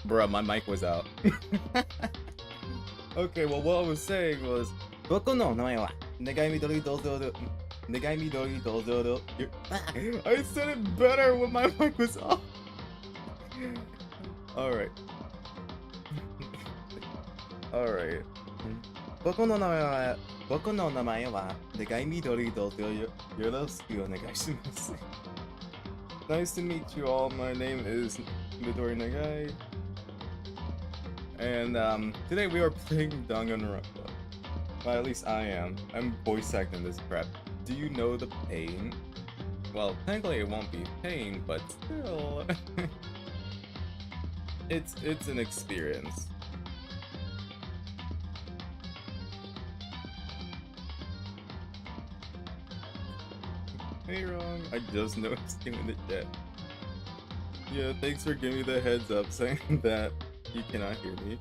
Bruh, my mic was out. Okay, well, what I was saying was, Boko no namae wa Negai Midori dozo. Negai Midori dozo. I said it better when my mic was off. Alright. Alright. Boko no namae wa Negai Midori dozo yoroshiku onegai shimasu. Nice to meet you all. My name is Midori Nagai. And today we are playing Danganronpa. Well, at least I am. I'm voice acting this crap. Do you know the pain? Well, technically it won't be pain, but still, it's an experience. Hey, wrong. I just noticed you in the chat. Yeah, thanks for giving me the heads up saying that you cannot hear me.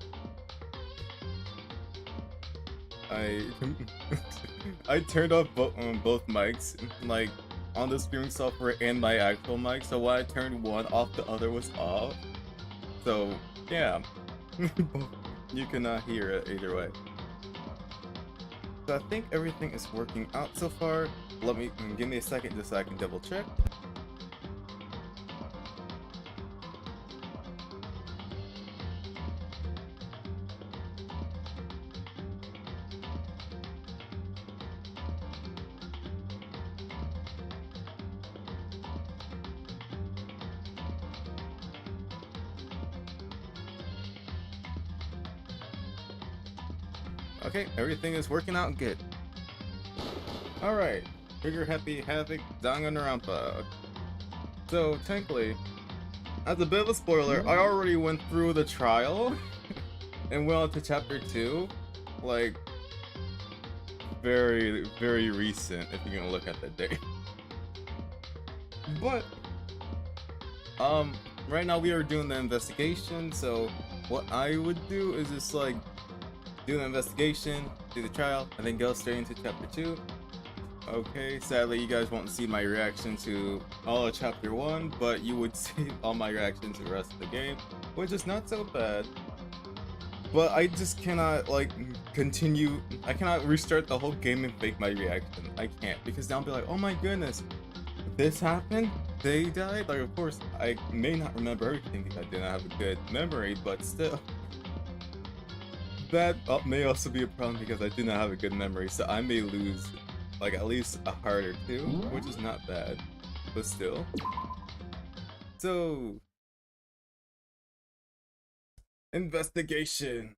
I turned off both mics, like on the streaming software and my actual mic, so when I turned one off, the other was off. So yeah, you cannot hear it either way. So I think everything is working out so far. Give me a second just so I can double check. Okay, everything is working out good. Alright, Trigger Happy Havoc Danganronpa. So, technically, as a bit of a spoiler, I already went through the trial and went on to chapter 2. Like, very, very recent if you're gonna look at the date. But, right now we are doing the investigation, so what I would do is just like, do the investigation, do the trial, and then go straight into chapter 2. Okay, sadly you guys won't see my reaction to all of chapter 1, but you would see all my reaction to the rest of the game, which is not so bad. But I just cannot, like, continue, I cannot restart the whole game and fake my reaction. I can't, because now I'll be like, oh my goodness, this happened? They died? Like, of course, I may not remember everything because I did not have a good memory, but still. That may also be a problem because I do not have a good memory, so I may lose like at least a heart or two, which is not bad, but still. So, investigation.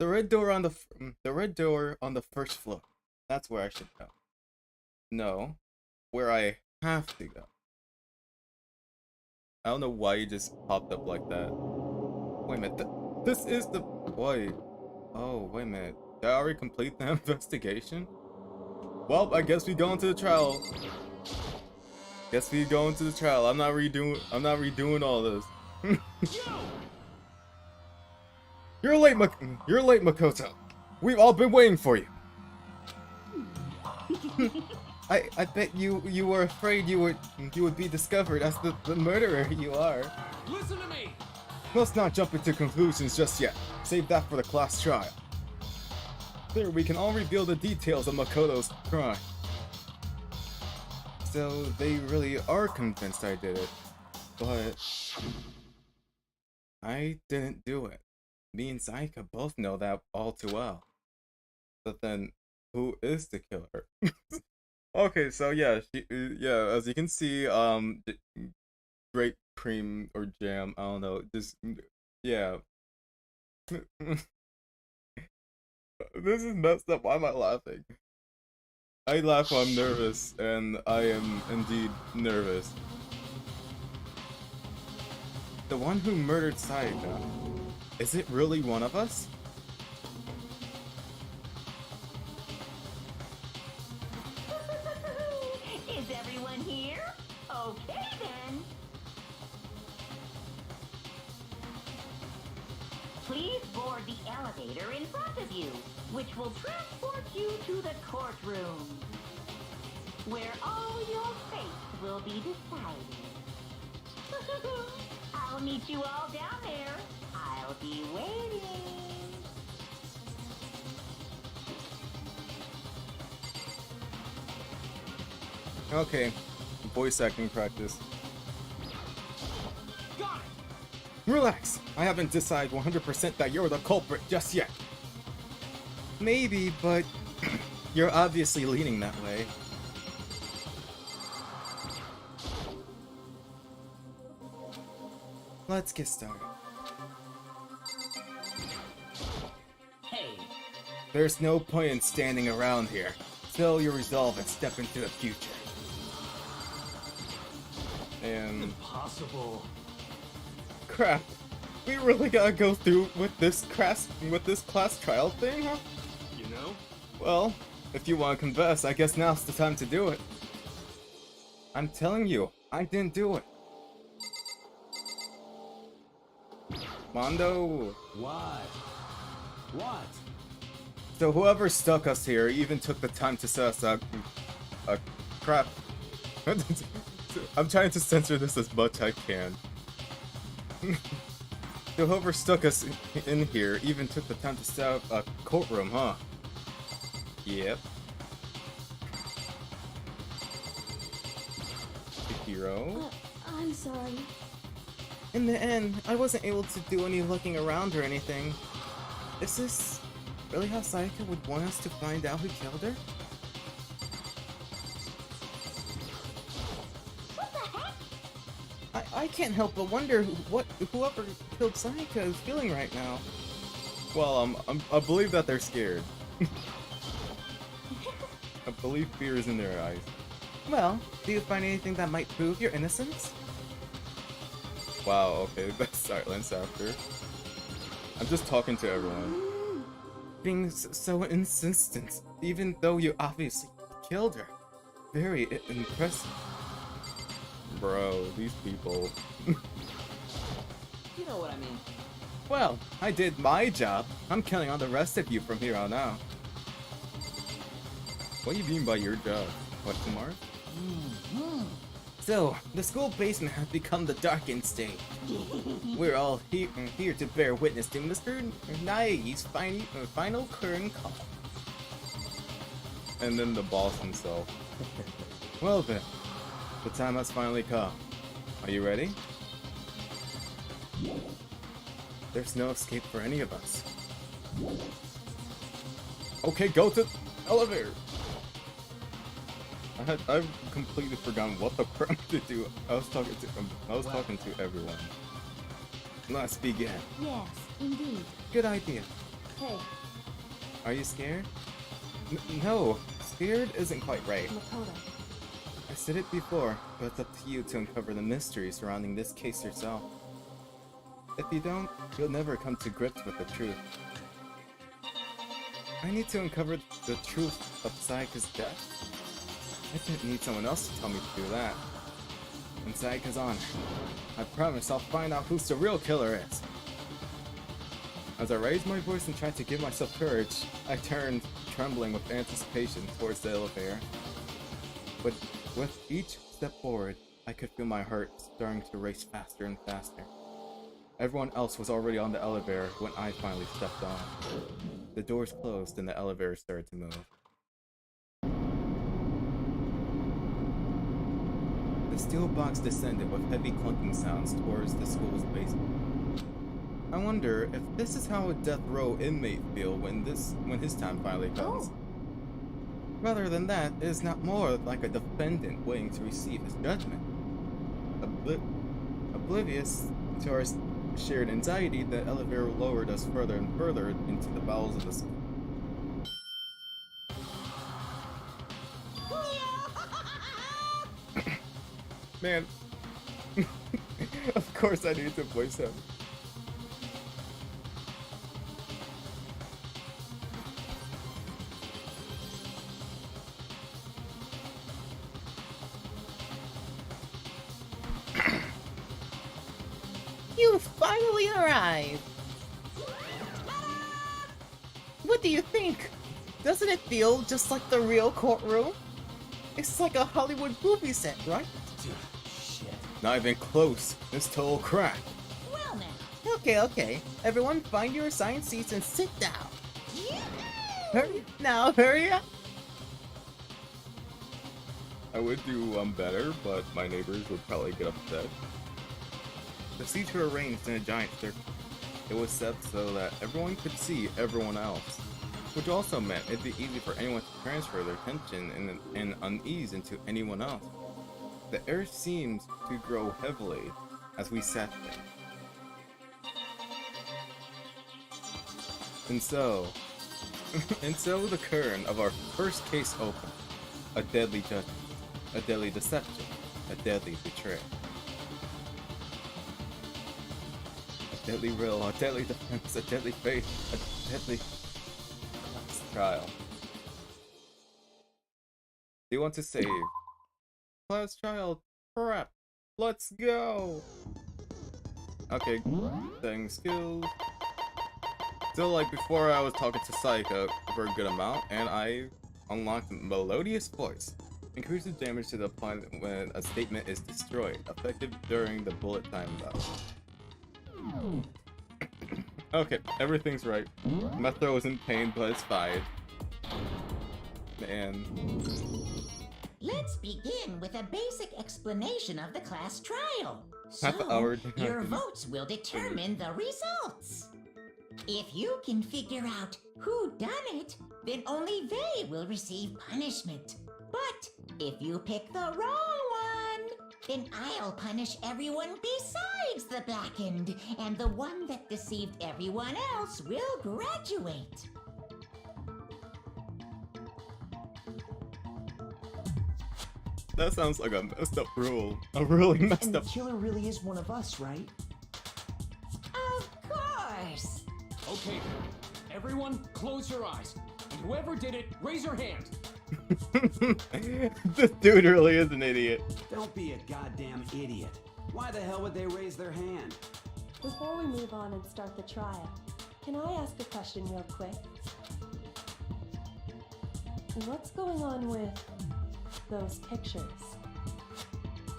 The red door on the first floor. That's where I should go. No, where I have to go. I don't know why you just popped up like that. Wait a minute. This is the... Wait. Oh, wait a minute. Did I already complete the investigation? Well, I guess we go into the trial. Guess we go into the trial. I'm not redoing all this. You're late, Makoto. We've all been waiting for you. I bet you were afraid you would be discovered as the murderer you are. Listen to me. Let's not jump into conclusions just yet. Save that for the class trial. There, we can all reveal the details of Makoto's crime. So, they really are convinced I did it. But... I didn't do it. Me and Saika both know that all too well. But then, who is the killer? Okay, so yeah, as you can see, grape cream or jam, I don't know, just, yeah. This is messed up, why am I laughing? I laugh when I'm nervous, and I am indeed nervous. The one who murdered Saika, is it really one of us? Is everyone here? Okay then. Please board the elevator in front of you, which will transport you to the courtroom, where all your fates will be decided. I'll meet you all down there. I'll be waiting. Okay, voice acting practice. Got it! Relax, I haven't decided 100% that you're the culprit just yet. Maybe, but you're obviously leaning that way. Let's get started. Hey, There's no point in standing around here. Fill your resolve and step into the future. And impossible. crap, we really gotta go through with this class trial thing, huh? You know? Well, if you want to confess, I guess now's the time to do it. I'm telling you, I didn't do it. Mondo. Why? What? So whoever stuck us here even took the time to set us up. Crap. I'm trying to censor this as much I can. So whoever stuck us in here even took the time to set up a courtroom, huh? Yep. The hero. I'm sorry. In the end, I wasn't able to do any looking around or anything. Is this really how Sayaka would want us to find out who killed her? What the heck? I can't help but wonder whoever killed Sayaka is feeling right now. Well, I believe that they're scared. I believe fear is in their eyes. Well, do you find anything that might prove your innocence? Wow, okay, that's silence after. I'm just talking to everyone. Being so insistent, even though you obviously killed her. Very impressive. Bro, these people. You know what I mean. Well, I did my job. I'm counting on the rest of you from here on out. What do you mean by your job? Question mark? So, the school basement has become the darkened stage. We're all here to bear witness to Mr. Nai's final curtain call. And then the boss himself. Well then, the time has finally come. Are you ready? There's no escape for any of us. Okay, go to elevator. I've completely forgotten what the crap to do. I was talking to everyone. Let's begin. Yes, indeed. Good idea. Hey, Are you scared? No, scared isn't quite right. Makoto. I said it before, but it's up to you to uncover the mystery surrounding this case yourself. If you don't, you'll never come to grips with the truth. I need to uncover the truth of Sayaka's death. I didn't need someone else to tell me to do that. When Sayaka's on, I promise I'll find out who the real killer is. As I raised my voice and tried to give myself courage, I turned, trembling with anticipation, towards the elevator. But with each step forward, I could feel my heart starting to race faster and faster. Everyone else was already on the elevator when I finally stepped on. The doors closed and the elevator started to move. The steel box descended with heavy clunking sounds towards the school's basement. I wonder if this is how a death row inmate feel when his time finally comes. Rather than that, it is not more like a defendant waiting to receive his judgment. Oblivious to our shared anxiety, the elevator lowered us further and further into the bowels of the school. Man, of course I need to voice him. You finally arrived! What do you think? Doesn't it feel just like the real courtroom? It's like a Hollywood movie set, right? Dude, shit. Not even close. It's total crap. Okay. Everyone find your assigned seats and sit down. Hurry now, hurry up. I would do better, but my neighbors would probably get upset. The seats were arranged in a giant circle. It was set so that everyone could see everyone else, which also meant it'd be easy for anyone to transfer their tension and unease into anyone else. The air seemed to grow heavily as we sat there. And so the curtain of our first case opened. A deadly judgment, a deadly deception, a deadly betrayal. A deadly riddle, a deadly defense, a deadly faith, a deadly trial. Do you want to save? Class trial prep. Let's go! Okay, setting skills. So like before I was talking to Psycho for a good amount, and I unlocked Melodious Voice. Increases damage to the opponent when a statement is destroyed, effective during the bullet time battle. Okay, everything's right. My throat is in pain, but it's fine. Man. Let's begin with a basic explanation of the class trial. Half an hour. Your votes will determine the results. If you can figure out who done it, then only they will receive punishment. But if you pick the wrong one, then I'll punish everyone besides the blackened, and the one that deceived everyone else will graduate. That sounds like a messed up rule. A really messed And the up. killer really is one of us, right? Of course. Okay, everyone close your eyes. And whoever did it, raise your hand. This dude really is an idiot. Don't be a goddamn idiot. Why the hell would they raise their hand? Before we move on and start the trial, can I ask a question real quick? What's going on with those pictures?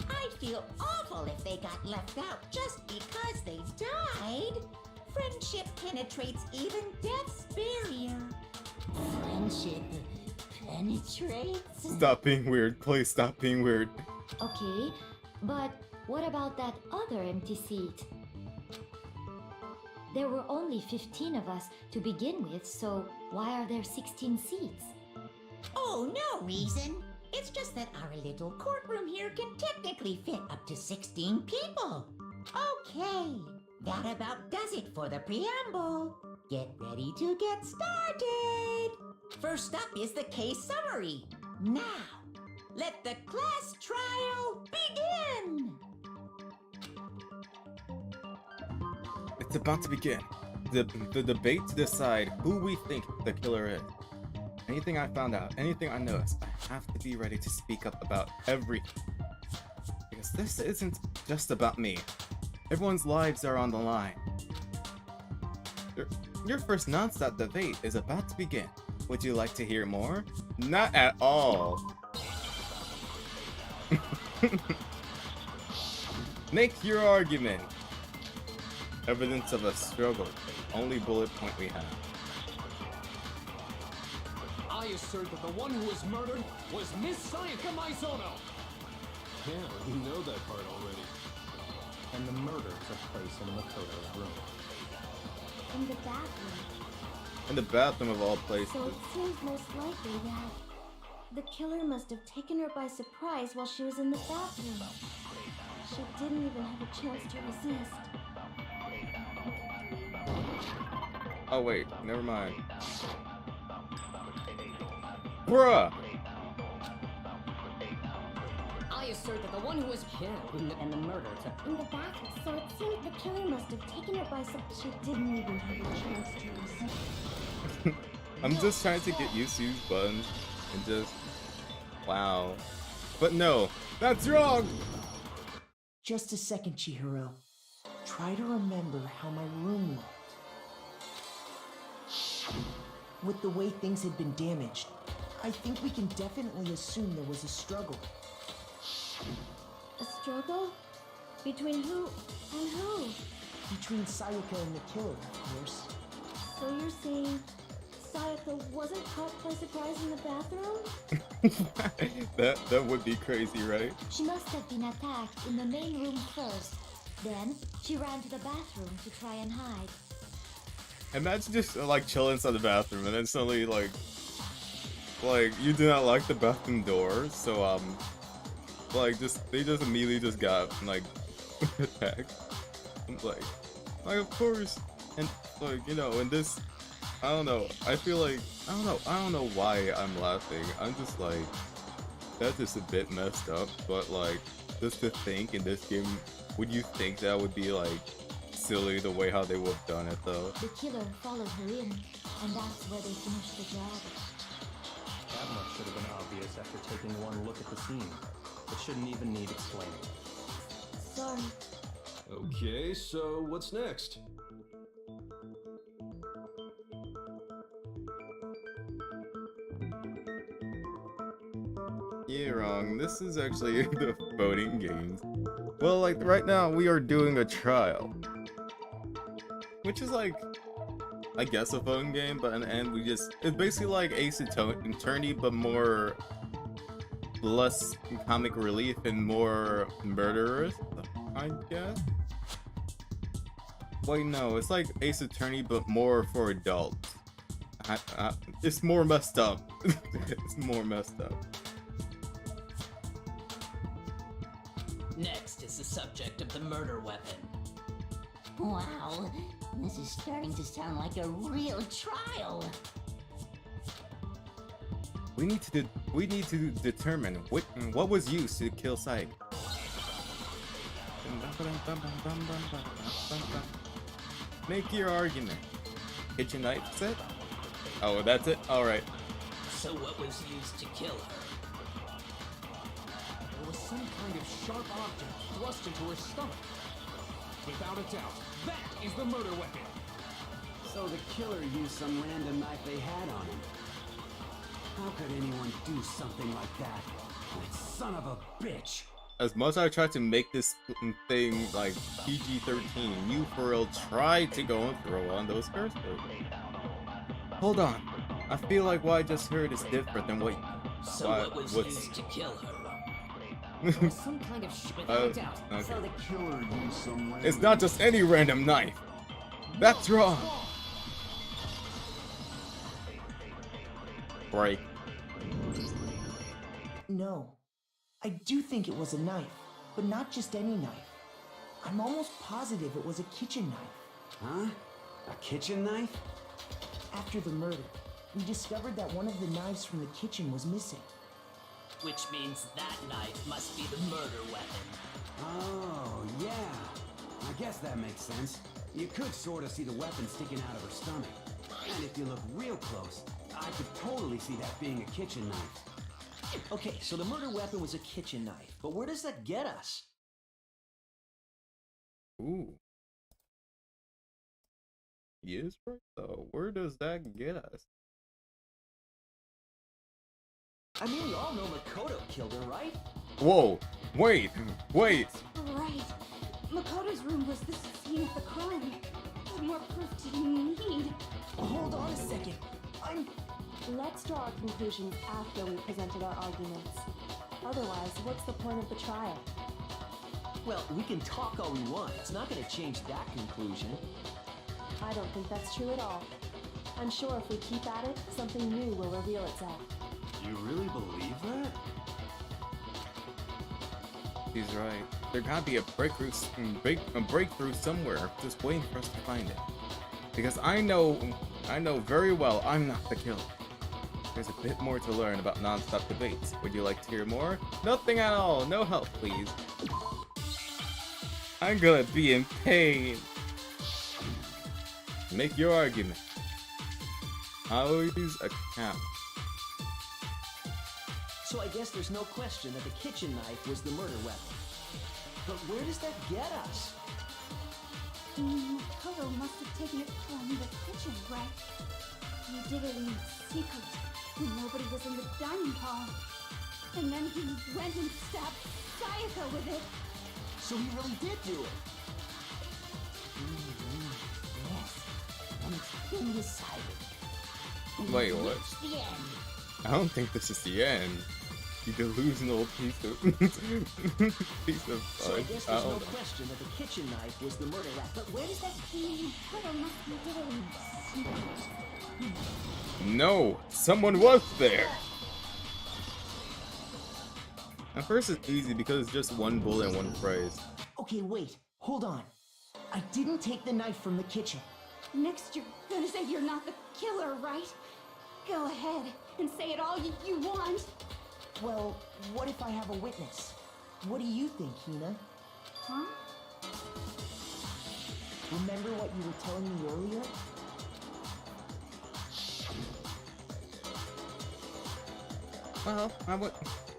I'd feel awful if they got left out just because they died. Friendship penetrates even death's barrier. Friendship penetrates? Stop being weird. Please stop being weird. Okay, but what about that other empty seat? There were only 15 of us to begin with, so why are there 16 seats? Oh, no reason. It's just that our little courtroom here can technically fit up to 16 people. Okay, that about does it for the preamble. Get ready to get started. First up is the case summary. Now, let the class trial begin. It's about to begin. The debate to decide who we think the killer is. Anything I found out, anything I noticed, I have to be ready to speak up about everything. Because this isn't just about me. Everyone's lives are on the line. Your first non-stop debate is about to begin. Would you like to hear more? Not at all. Make your argument. Evidence of a struggle. Only bullet point we have. I assert that the one who was murdered was Miss Sayaka Maizono. Yeah, we know that part already. And the murder took place in Makoto's room. In the bathroom. In the bathroom of all places. So it seems most likely that the killer must have taken her by surprise while she was in the bathroom. She didn't even have a chance to resist. Oh wait, never mind. Bruh! I assert that the one who was And the murder took In the bathroom. So it seems the killer must have taken her by surprise. She didn't even have a chance to resist. I'm just trying to get used to these buttons and just... Wow. But no, that's wrong! Just a second, Chihiro. Try to remember how my room looked. With the way things had been damaged, I think we can definitely assume there was a struggle. A struggle? Between who and who? Between Sayaka and the killer, of course. So you're saying Sayaka wasn't caught by surprise in the bathroom? That would be crazy, right? She must have been attacked in the main room first. Then she ran to the bathroom to try and hide. Imagine just like chilling inside the bathroom and then suddenly like you do not like the bathroom door, so like they just immediately just got like attacked. like of course, and like, you know, in this, I don't know, I feel like I don't know why I'm laughing. I'm just like, that's just a bit messed up, but like just to think in this game, would you think that would be like silly the way how they would have done it though? The killer followed her in, and that's where they finished the job. That much should have been obvious after taking one look at the scene. It shouldn't even need explaining. Sorry. Okay, so what's next? You're wrong. This is actually the voting games. Well, like right now we are doing a trial, which is like, I guess, a phone game, but in the end it's basically like Ace Attorney, but less comic relief and more murderous, I guess. Wait, no, it's like Ace Attorney, but more for adults. It's more messed up. It's more messed up. Next is the subject of the murder weapon. Wow, this is starting to sound like a real trial. We need to determine what was used to kill Syke. Make your argument. Kitchen knife set? Oh, that's it? Alright. So what was used to kill her? There was some kind of sharp object thrust into her stomach. Without a doubt, that is the murder weapon. So the killer used some random knife they had on him. How could anyone do something like that? That son of a bitch! As much as I tried to make this thing like PG-13, you for real tried to go and throw on those curse words. Hold on. I feel like what I just heard is different than what what was used to kill her? There was some kind of without doubt. Okay. So the Killer used some random... It's not just any random knife. That's wrong. Break. No. I do think it was a knife, but not just any knife. I'm almost positive it was a kitchen knife. Huh? A kitchen knife? After the murder, we discovered that one of the knives from the kitchen was missing. Which means that knife must be the murder weapon. Oh, yeah. I guess that makes sense. You could sort of see the weapon sticking out of her stomach. And if you look real close, I could totally see that being a kitchen knife. Okay, so the murder weapon was a kitchen knife, but where does that get us? Ooh. Yes, right though. Where does that get us? I mean, we all know Makoto killed her, right? Whoa! Wait! Wait! Right. Makoto's room was the scene of the crime. What more proof do you need? Hold on a second. Let's draw our conclusions after we presented our arguments. Otherwise, what's the point of the trial? Well, we can talk all we want. It's not going to change that conclusion. I don't think that's true at all. I'm sure if we keep at it, something new will reveal itself. You really believe that? He's right. There gotta be a breakthrough somewhere, just waiting for us to find it. Because I know very well I'm not the killer. There's a bit more to learn about non-stop debates. Would you like to hear more? Nothing at all. No help, please. I'm gonna be in pain. Make your argument. Always a count. So I guess there's no question that the kitchen knife was the murder weapon. But where does that get us? Makoto must have taken it from the kitchen, right? He did it in secret when nobody was in the dining hall. And then he went and stabbed Sayaka with it. So he really did do it. Yes, and it's been decided. We Wait, have what? reached the end. I don't think this is the end. You delusional piece of piece of So I guess there's no know. question that the kitchen knife was the murder weapon. But where does that No, someone was there. At first it's easy because it's just one bullet and one phrase. Okay, wait. Hold on. I didn't take the knife from the kitchen. Next, you're gonna say you're not the killer, right? Go ahead and say it all you want. Well, what if I have a witness? What do you think, Hina? Huh? Remember what you were telling me earlier?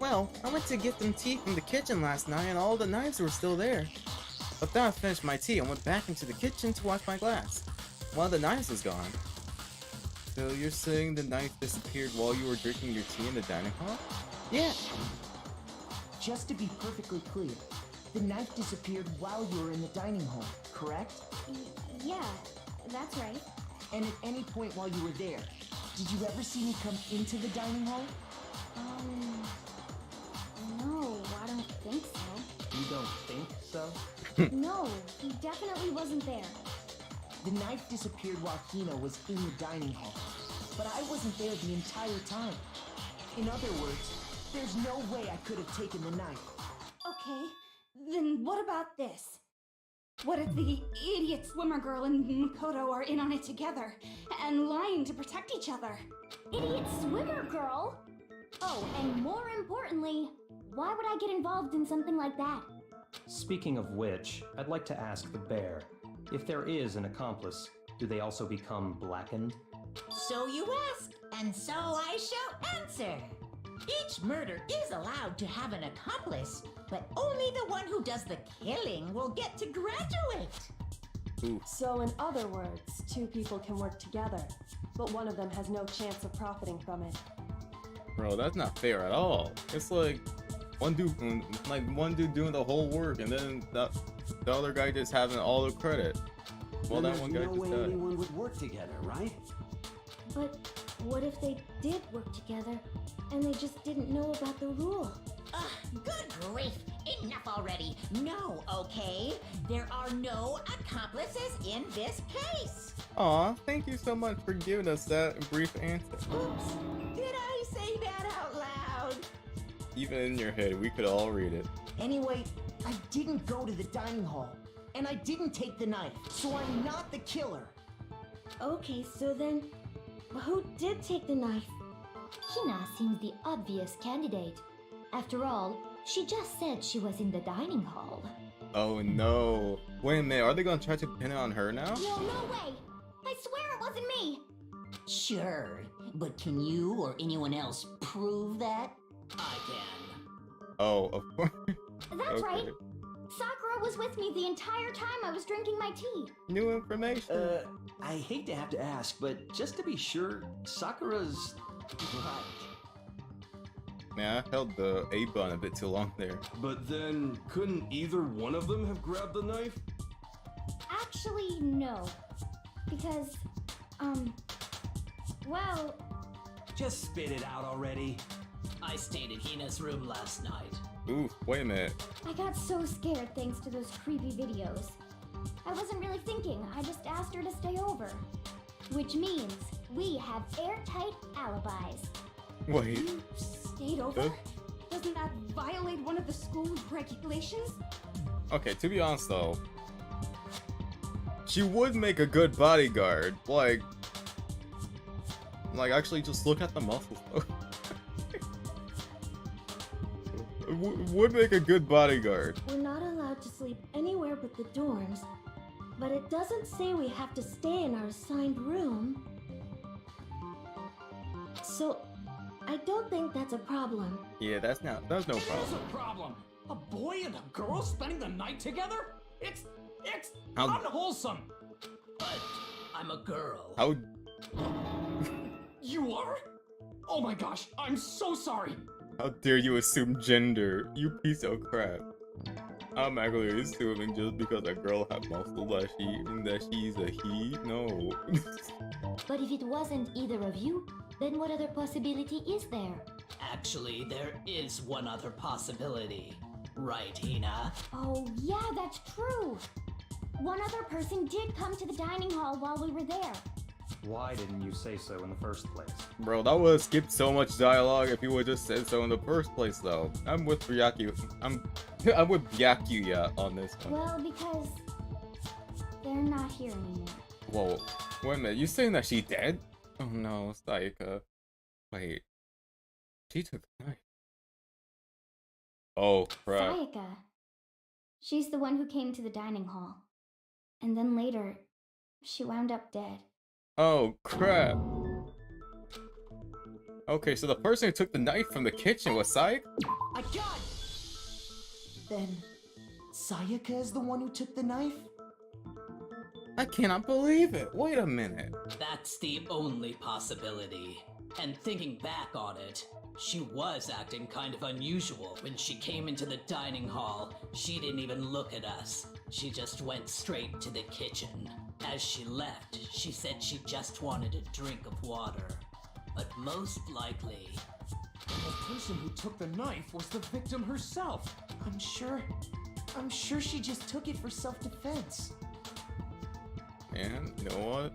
Well, I went to get some tea from the kitchen last night and all the knives were still there. But then I finished my tea and went back into the kitchen to wash my glass. One of the knives was gone. So you're saying the knife disappeared while you were drinking your tea in the dining hall? Yeah. Just to be perfectly clear, the knife disappeared while you were in the dining hall, correct? Yeah, that's right. And at any point while you were there, did you ever see me come into the dining hall? No, I don't think so. You don't think so? No, he definitely wasn't there. The knife disappeared while Hina was in the dining hall, but I wasn't there the entire time. In other words, there's no way I could have taken the knife. Okay, then what about this? What if the idiot swimmer girl and Makoto are in on it together and lying to protect each other? Idiot swimmer girl? Oh, and more importantly, why would I get involved in something like that? Speaking of which, I'd like to ask the bear, if there is an accomplice, do they also become blackened? So you ask, and so I shall answer. Each murder is allowed to have an accomplice, but only the one who does the killing will get to graduate. Ooh. So in other words, two people can work together, but one of them has no chance of profiting from it. Bro, that's not fair at all. It's like one dude doing the whole work, and then the other guy just having all the credit. Well, Then that one there's guy no just way died. anyone would work together, right? But what if they did work together and they just didn't know about the rule? Good grief, enough already. No, okay? There are no accomplices in this case. Aw, thank you so much for giving us that brief answer. Oops, did I say that out loud? Even in your head, we could all read it. Anyway, I didn't go to the dining hall, and I didn't take the knife, so I'm not the killer. Okay, so then, who did take the knife? Hina seems the obvious candidate. After all, she just said she was in the dining hall. Oh no. Wait a minute, are they gonna try to pin it on her now? No way! I swear it wasn't me! Sure, but can you or anyone else prove that? I can. Oh, of course. That's Okay. right! Sakura was with me the entire time I was drinking my tea. New information. I hate to have to ask, but just to be sure, Sakura's right. Man, I held the A button a bit too long there. But then, couldn't either one of them have grabbed the knife? Actually, no. Because, well... Just spit it out already. I stayed in Hina's room last night. Oof, wait a minute. I got so scared thanks to those creepy videos. I wasn't really thinking, I just asked her to stay over. Which means we have airtight alibis. Wait. You stayed over? Doesn't that violate one of the school regulations? Okay, to be honest though, she would make a good bodyguard. Like actually just look at the muscles though. Would make a good bodyguard. We're not allowed to sleep anywhere but the dorms, but it doesn't say we have to stay in our assigned room. So, I don't think that's a problem. Yeah, that's no problem. It's a problem. A boy and a girl spending the night together? It's How- unwholesome. But I'm a girl. How You are? Oh my gosh, I'm so sorry. dare you assume gender, you piece of crap. I'm actually assuming just because a girl had muscle that she's a he. No. But if it wasn't either of you, then what other possibility is there? Actually, there is one other possibility. Right, Hina? Oh, yeah, that's true. One other person did come to the dining hall while we were there. Why didn't you say so in the first place? Bro, that would have skipped so much dialogue if you would just said so in the first place, though. I'm with Byaku. I'm with Byakuya on this one. Well, because they're not here anymore. Whoa, wait a minute. You saying that she dead? Oh no, Sayaka. Wait, she took the knife. Oh crap. Sayaka. She's the one who came to the dining hall. And then later, she wound up dead. Oh crap. Okay, so the person who took the knife from the kitchen was Sayaka? I got. Then, Sayaka is the one who took the knife? I cannot believe it. Wait a minute. That's the only possibility. And thinking back on it, she was acting kind of unusual. When she came into the dining hall, she didn't even look at us. She just went straight to the kitchen. As she left, she said she just wanted a drink of water. But most likely... The person who took the knife was the victim herself. I'm sure she just took it for self-defense. Man, you know what?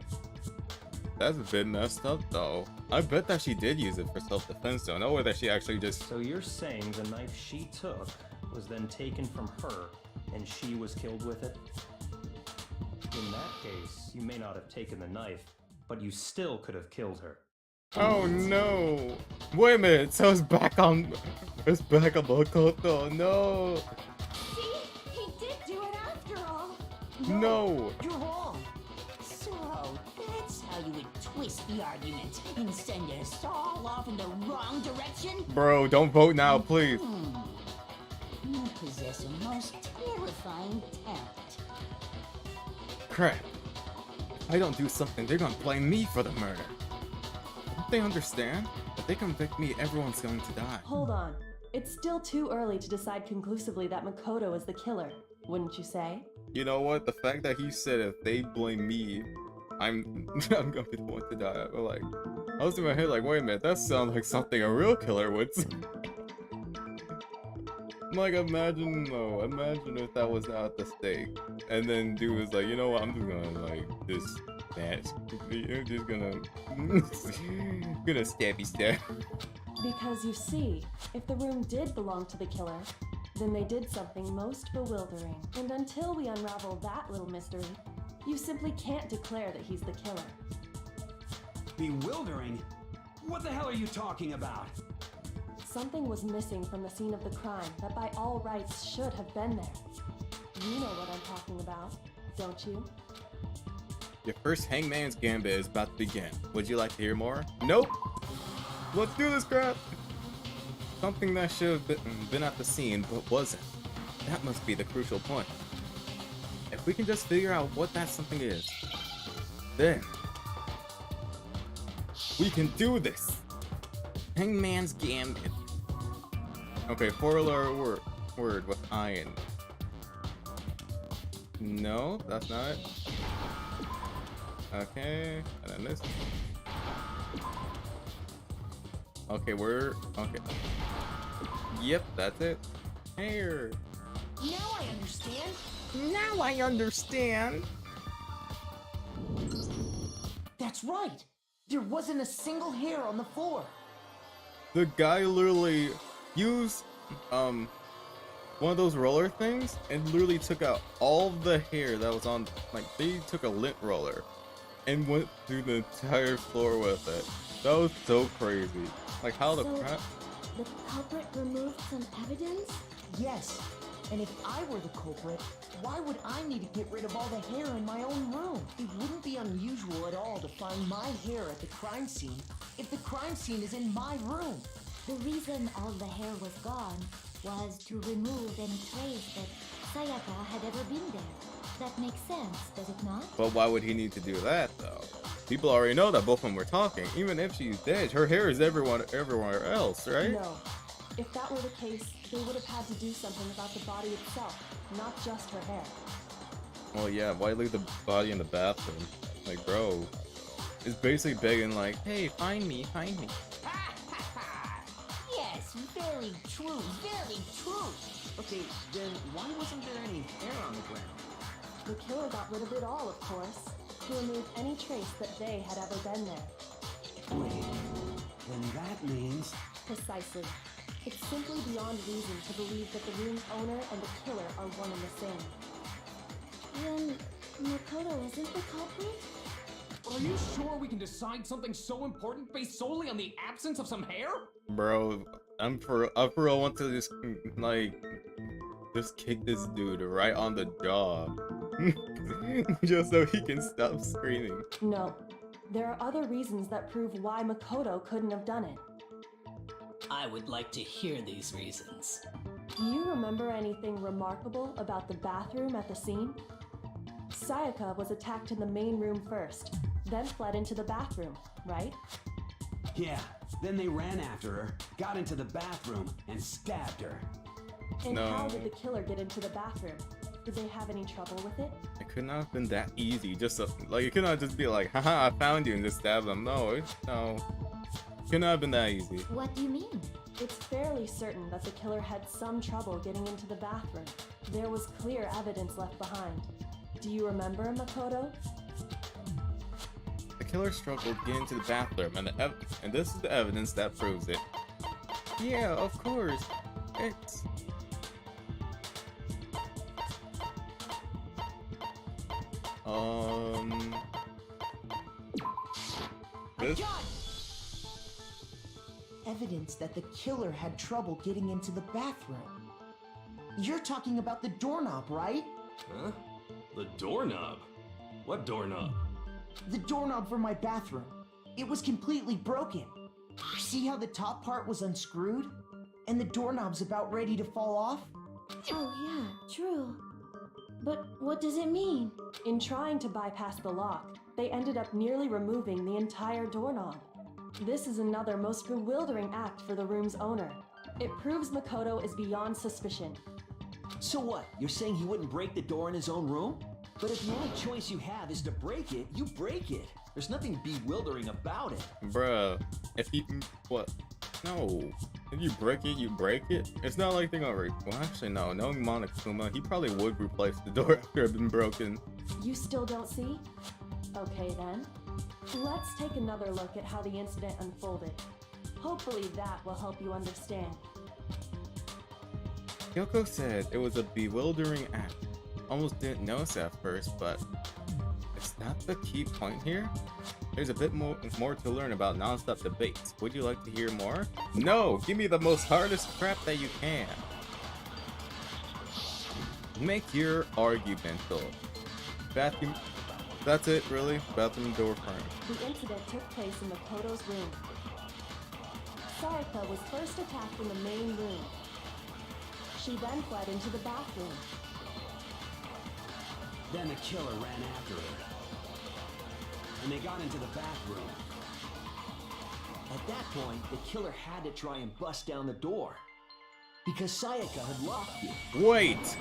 That's a bit messed up, though. I bet that she did use it for self-defense, though. No way that she actually just... So you're saying the knife she took was then taken from her, and she was killed with it? In that case, you may not have taken the knife, but you still could have killed her. Oh no! Wait a minute, so it's back on Makoto, no! See? He did do it after all. No! You're wrong. So, that's how you would twist the argument and send us all off in the wrong direction? Bro, don't vote now, please. You possess a most terrifying talent. Crap. If I don't do something, they're gonna blame me for the murder. Don't they understand? If they convict me, everyone's going to die. Hold on. It's still too early to decide conclusively that Makoto is the killer, wouldn't you say? You know what? The fact that he said if they blame me, I'm gonna be the one to die. But like, I was in my head like, wait a minute, that sounds like something a real killer would say. Like, imagine if that was not the stake, and then dude was like, you know what, I'm just gonna like just dance. I'm just gonna stabby stab. Because you see, if the room did belong to the killer, then they did something most bewildering. And until we unravel that little mystery, you simply can't declare that he's the killer. Bewildering? What the hell are you talking about? Something was missing from the scene of the crime that by all rights should have been there. You know what I'm talking about, don't you? Your first Hangman's Gambit is about to begin. Would you like to hear more? Nope! Let's do this crap! Something that should have been at the scene, but wasn't. That must be the crucial point. If we can just figure out what that something is, then we can do this! Hangman's Gambit. Okay, 4-letter word with iron. No, that's not it. Okay, and then this. Okay, okay. Yep, that's it. Hair. Now I understand. Now I understand. That's right. There wasn't a single hair on the floor. The guy literally used one of those roller things and literally took out all the hair that was on, like they took a lint roller and went through the entire floor with it. That was so crazy. Like how the crap. The culprit removed some evidence? Yes. And if I were the culprit, why would I need to get rid of all the hair in my own room? It wouldn't be unusual at all to find my hair at the crime scene if the crime scene is in my room. The reason all the hair was gone was to remove any trace that Sayaka had ever been there. That makes sense, does it not? But why would he need to do that though? People already know that both of them were talking. Even if she's dead, her hair is everywhere else, right? No. If that were the case, they would have had to do something about the body itself, not just her hair. Well, yeah, why leave the body in the bathroom? Like, bro, it's basically begging like, hey, find me, find me. Yes, very true, very true. Okay, then why wasn't there any hair on the ground? The killer got rid of it all, of course, to remove any trace that they had ever been there. Wait, then that means... Precisely. It's simply beyond reason to believe that the room's owner and the killer are one and the same. Then Makoto isn't the culprit? Are you sure we can decide something so important based solely on the absence of some hair? Bro, I for real want to just like just kick this dude right on the jaw. Just so he can stop screaming. No. There are other reasons that prove why Makoto couldn't have done it. I would like to hear these reasons. Do you remember anything remarkable about the bathroom at the scene? Sayaka was attacked in the main room first, then fled into the bathroom, right? Yeah, then they ran after her, got into the bathroom, and stabbed her. And No. how did the killer get into the bathroom? Did they have any trouble with it? It could not have been that easy. Just like, it could not just be like, haha, I found you and just stab them. No, no. It could not have been that easy. What do you mean? It's fairly certain that the killer had some trouble getting into the bathroom. There was clear evidence left behind. Do you remember, Makoto? The killer struggled to get into the bathroom, and this is the evidence that proves it. Yeah, of course. It's... This... Evidence that the killer had trouble getting into the bathroom. You're talking about the doorknob, right? Huh? The doorknob? What doorknob? The doorknob for my bathroom. It was completely broken. See how the top part was unscrewed? And the doorknob's about ready to fall off? Oh yeah, true. But what does it mean? In trying to bypass the lock, they ended up nearly removing the entire doorknob. This is another most bewildering act for the room's owner. It proves Makoto is beyond suspicion. So what? You're saying he wouldn't break the door in his own room? But if the only choice you have is to break it, you break it. There's nothing bewildering about it. Bruh, if you... What? No. If you break it, you break it? It's not like they're gonna... Well, actually, no. Knowing Monokuma, he probably would replace the door after it had been broken. You still don't see? Okay then. Let's take another look at how the incident unfolded. Hopefully that will help you understand. Yoko said it was a bewildering act. Almost didn't notice at first, but is that the key point here? There's a bit more to learn about non-stop debates. Would you like to hear more? No! Give me the most hardest crap that you can. Make your argumental. Bathroom... That's it, really? Bathroom door frame. The incident took place in Makoto's room. Sayaka was first attacked in the main room. She then fled into the bathroom. Then the killer ran after her. And they got into the bathroom. At that point, the killer had to try and bust down the door. Because Sayaka had locked it. Wait!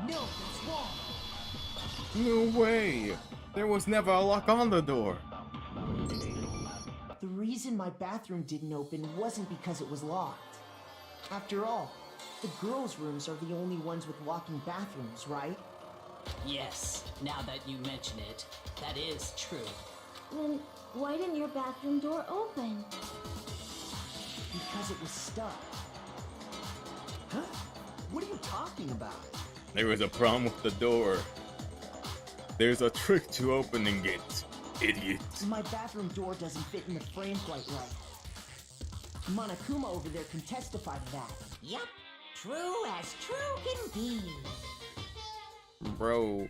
No, that's wrong. No way! There was never a lock on the door! The reason my bathroom didn't open wasn't because it was locked. After all, the girls' rooms are the only ones with locking bathrooms, right? Yes, now that you mention it, that is true. Then why didn't your bathroom door open? Because it was stuck. Huh? What are you talking about? There was a problem with the door. There's a trick to opening it, idiot. My bathroom door doesn't fit in the frame quite right. Monokuma over there can testify to that. Yup, true as true can be. Bro,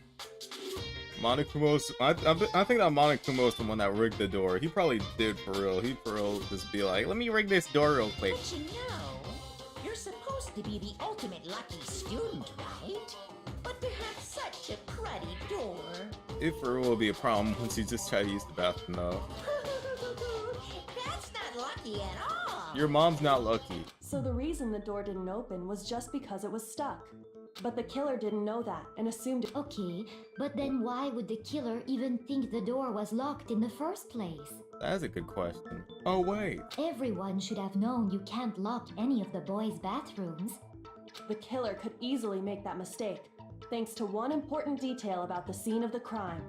Monokumo's... I think that Monokumo's the one that rigged the door. He probably did for real. He for real just be like, let me rig this door real quick. But you know, you're supposed to be the ultimate lucky student, right? But to have such a cruddy door... It for real will be a problem once you just try to use the bathroom though. That's not lucky at all. Your mom's not lucky. So the reason the door didn't open was just because it was stuck. But the killer didn't know that and assumed it. Okay, but then why would the killer even think the door was locked in the first place? That's a good question. Oh, wait. Everyone should have known you can't lock any of the boys' bathrooms. The killer could easily make that mistake, thanks to one important detail about the scene of the crime.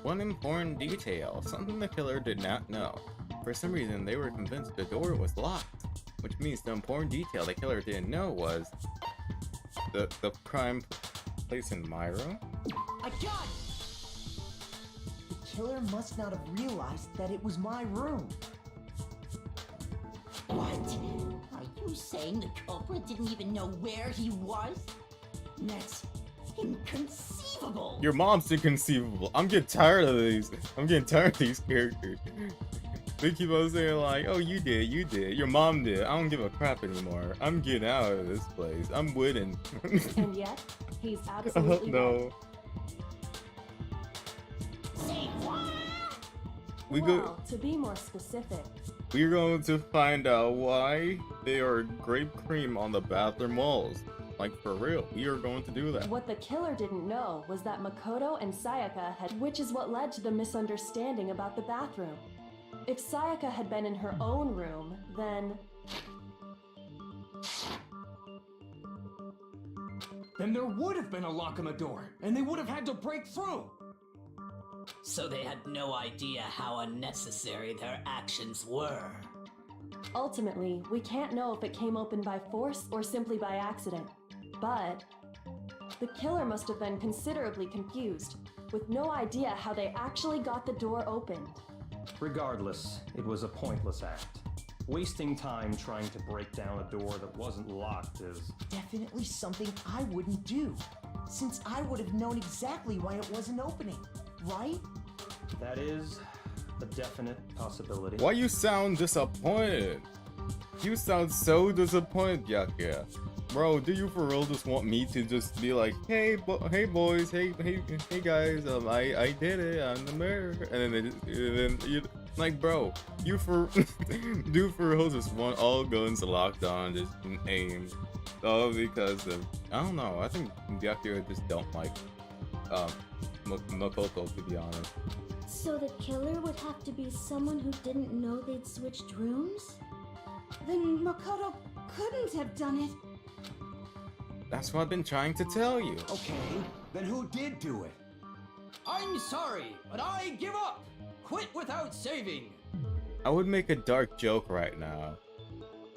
One important detail, something the killer did not know. For some reason, they were convinced the door was locked, which means the important detail the killer didn't know was the crime place in my room? I got it! The killer must not have realized that it was my room. What? Are you saying the culprit didn't even know where he was? That's inconceivable. Your mom's inconceivable. I'm getting tired of these. I'm getting tired of these characters. They keep on saying like, oh, you did, your mom did. I don't give a crap anymore. I'm getting out of this place. I'm winning. And yet, he's absolutely no. Say what? Well, to be more specific, We're going to find out why there are grape cream on the bathroom walls. Like, for real, we are going to do that. what the killer didn't know was that Makoto and Sayaka had, which is what led to the misunderstanding about the bathroom. If Sayaka had been in her own room, then There would have been a lock on the door, and they would have had to break through. So they had no idea how unnecessary their actions were. ultimately, we can't know if it came open by force or simply by accident. But the killer must have been considerably confused, with no idea how they actually got the door opened. Regardless, it was a pointless act. Wasting time trying to break down a door that wasn't locked is... Definitely something I wouldn't do, since I would have known exactly why it wasn't opening, right? That is a definite possibility. Why you sound disappointed? You sound so disappointed, Yakuya. Bro, do you for real just want me to just be like, hey boys, hey guys, I did it, I'm the mayor, and then you like, bro, you for do for real just want all guns locked on, just aim, all because of, I don't know, I think Yakuya just don't like Makoto, to be honest. So the killer would have to be someone who didn't know they'd switched rooms? Then Makoto couldn't have done it. That's what I've been trying to tell you. Okay, then who did do it? I'm sorry, but I give up. Quit without saving. I would make a dark joke right now.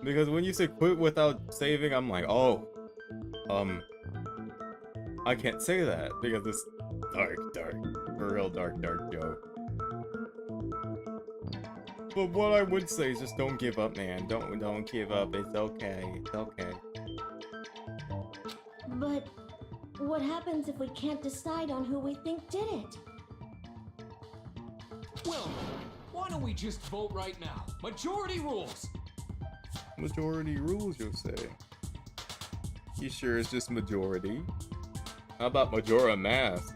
Because when you say quit without saving, I'm like, oh, I can't say that because it's dark, a real dark joke. But what I would say is just don't give up, man. Don't give up. It's okay. It's okay. But what happens if we can't decide on who we think did it? Well, why don't we just vote right now? Majority rules. Majority rules, you'll say. You sure it's just majority? How about Majora Mask?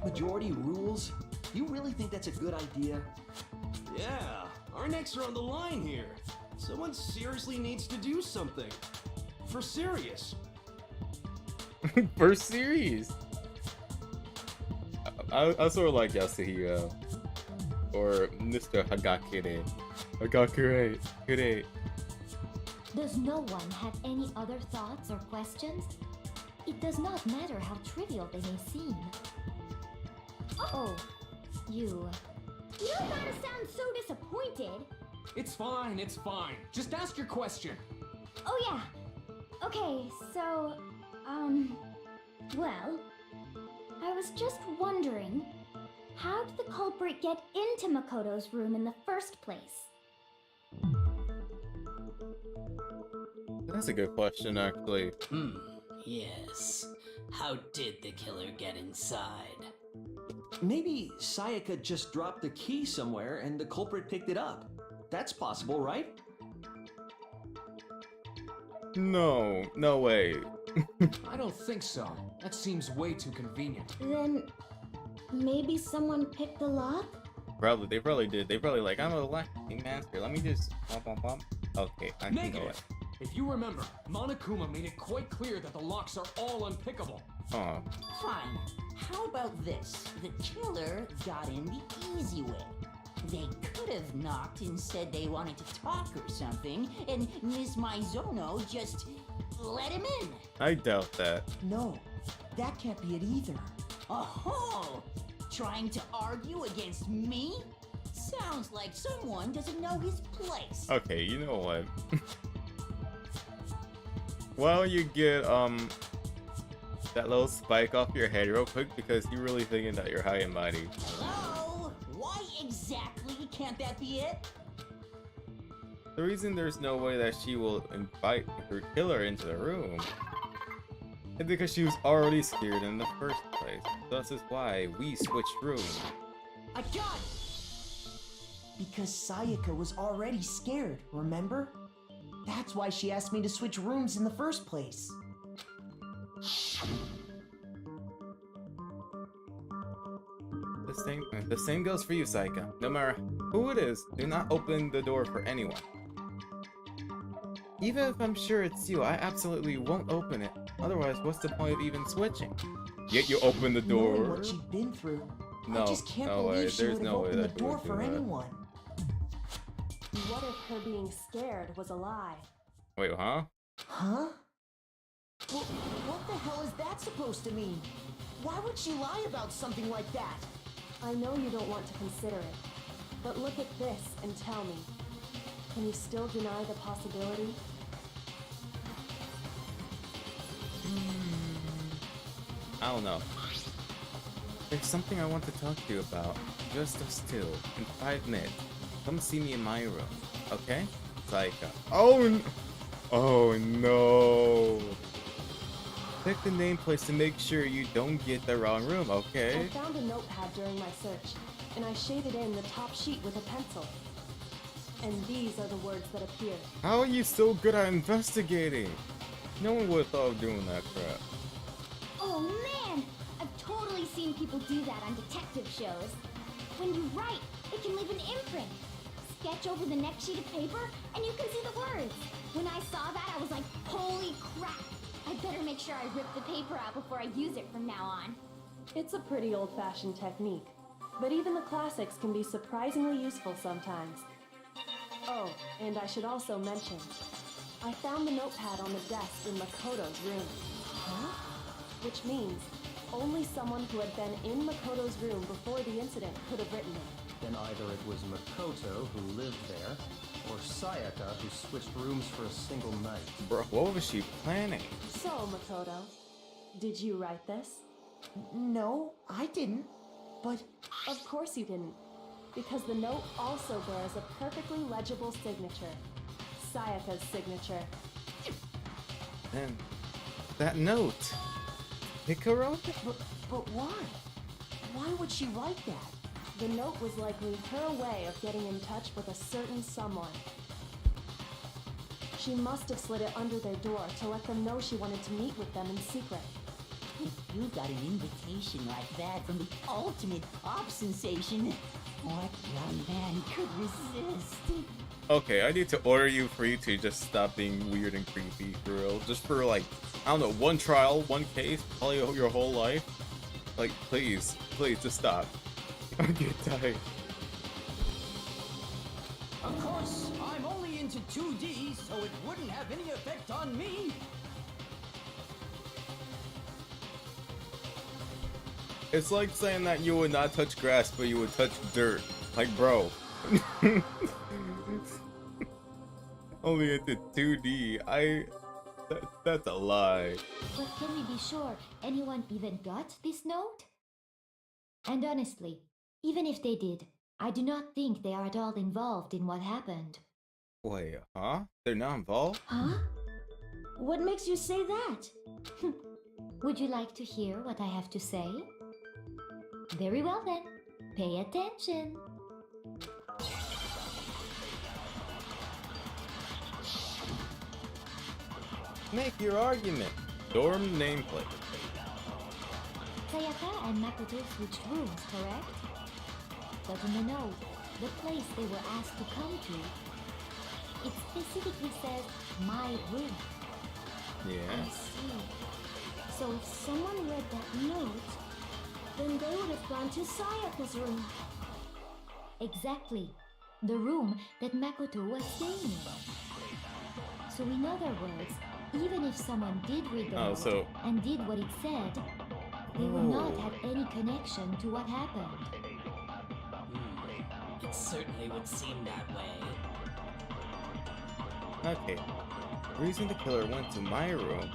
Majority rules? You really think that's a good idea? Yeah, our necks are on the line here. Someone seriously needs to do something. For serious. For serious. I sort of like Yasuhiro. Or Mr. Hagakure. Hagakure. Does no one have any other thoughts or questions? It does not matter how trivial they may seem. Oh, you. You don't gotta sound so disappointed. It's fine. Just ask your question. Oh yeah. Okay, so, well, I was just wondering, how did the culprit get into Makoto's room in the first place? That's a good question, actually. Yes. How did the killer get inside? Maybe Sayaka just dropped the key somewhere and the culprit picked it up. That's possible, right? No way. I don't think so. That seems way too convenient. Then maybe someone picked the lock? Probably, they probably did. They probably like, I'm a lacking master. Let me just bump. Okay, I can go it. If you remember, Monokuma made it quite clear that the locks are all unpickable. Oh. Fine. How about this? The killer got in the easy way. They could have knocked and said they wanted to talk or something, and Miss Maizono just let him in. I doubt that. No, that can't be it either. Oh, trying to argue against me? Sounds like someone doesn't know his place. Okay, you know what? Well, you get that little spike off your head real quick because you're really thinking that you're high and mighty. Hello? Why exactly can't that be it? The reason there's no way that she will invite her killer into the room is because she was already scared in the first place. This is why we switched rooms. I got it! Because Sayaka was already scared, remember? That's why she asked me to switch rooms in the first place. The same goes for you, Sayaka. No matter who it is, do not open the door for anyone. Even if I'm sure it's you, I absolutely won't open it. Otherwise, what's the point of even switching? Yet you open the door. Knowing what she'd been through, No, I just can't no believe way. she There's would have no way opened the that she door would do for that. anyone. What if her being scared was a lie? Wait, huh? Huh? Well, what the hell is that supposed to mean? Why would she lie about something like that? I know you don't want to consider it, but look at this and tell me. Can you still deny the possibility? I don't know. There's something I want to talk to you about. Just us two. In 5 minutes. Come see me in my room. Okay? Sayaka. Oh no. Check the nameplates to make sure you don't get the wrong room, okay? I found a notepad during my search, and I shaded in the top sheet with a pencil. And these are the words that appear. How are you so good at investigating? No one would have thought of doing that crap. Oh man! I've totally seen people do that on detective shows. When you write, it can leave an imprint. Sketch over the next sheet of paper, and you can see the words. When I saw that, I was like, holy crap! I'd better make sure I rip the paper out before I use it from now on. It's a pretty old-fashioned technique, but even the classics can be surprisingly useful sometimes. Oh, and I should also mention, I found the notepad on the desk in Makoto's room. Huh? Which means only someone who had been in Makoto's room before the incident could have written it. Then either it was Makoto who lived there, or Sayaka who switched rooms for a single night. Bro, what was she planning? So, Makoto, did you write this? No, I didn't. But of course you didn't, because the note also bears a perfectly legible signature. Sayaka's signature. And that note. Hikaru? But why? Why would she write that? The note was likely her way of getting in touch with a certain someone. She must have slid it under their door to let them know she wanted to meet with them in secret. If you got an invitation like that from the ultimate pop sensation, what young man could resist? Okay, I need to order you for you to just stop being weird and creepy, for real. Just for like, I don't know, one trial, one case, probably your whole life. Like, please, just stop. I get tired. Of course, I'm only into 2D, so it wouldn't have any effect on me. It's like saying that you would not touch grass, but you would touch dirt. Like, bro. Only into 2D. That's a lie. But can we be sure anyone even got this note? And honestly, even if they did, I do not think they are at all involved in what happened. Wait, huh? They're not involved? Huh? What makes you say that? Would you like to hear what I have to say? Very well then, pay attention. Make your argument. Dorm nameplate. Sayaka and Makoto switched rooms, correct? but in the note, the place they were asked to come to, it specifically says my room. Yeah. I see. So if someone read that note, then they would have gone to Sayaka's room. Exactly. The room that Makoto was staying in. So in other words, even if someone did read the note and did what it said, they would not have any connection to what happened. It certainly would seem that way. Okay. The reason the killer went to my room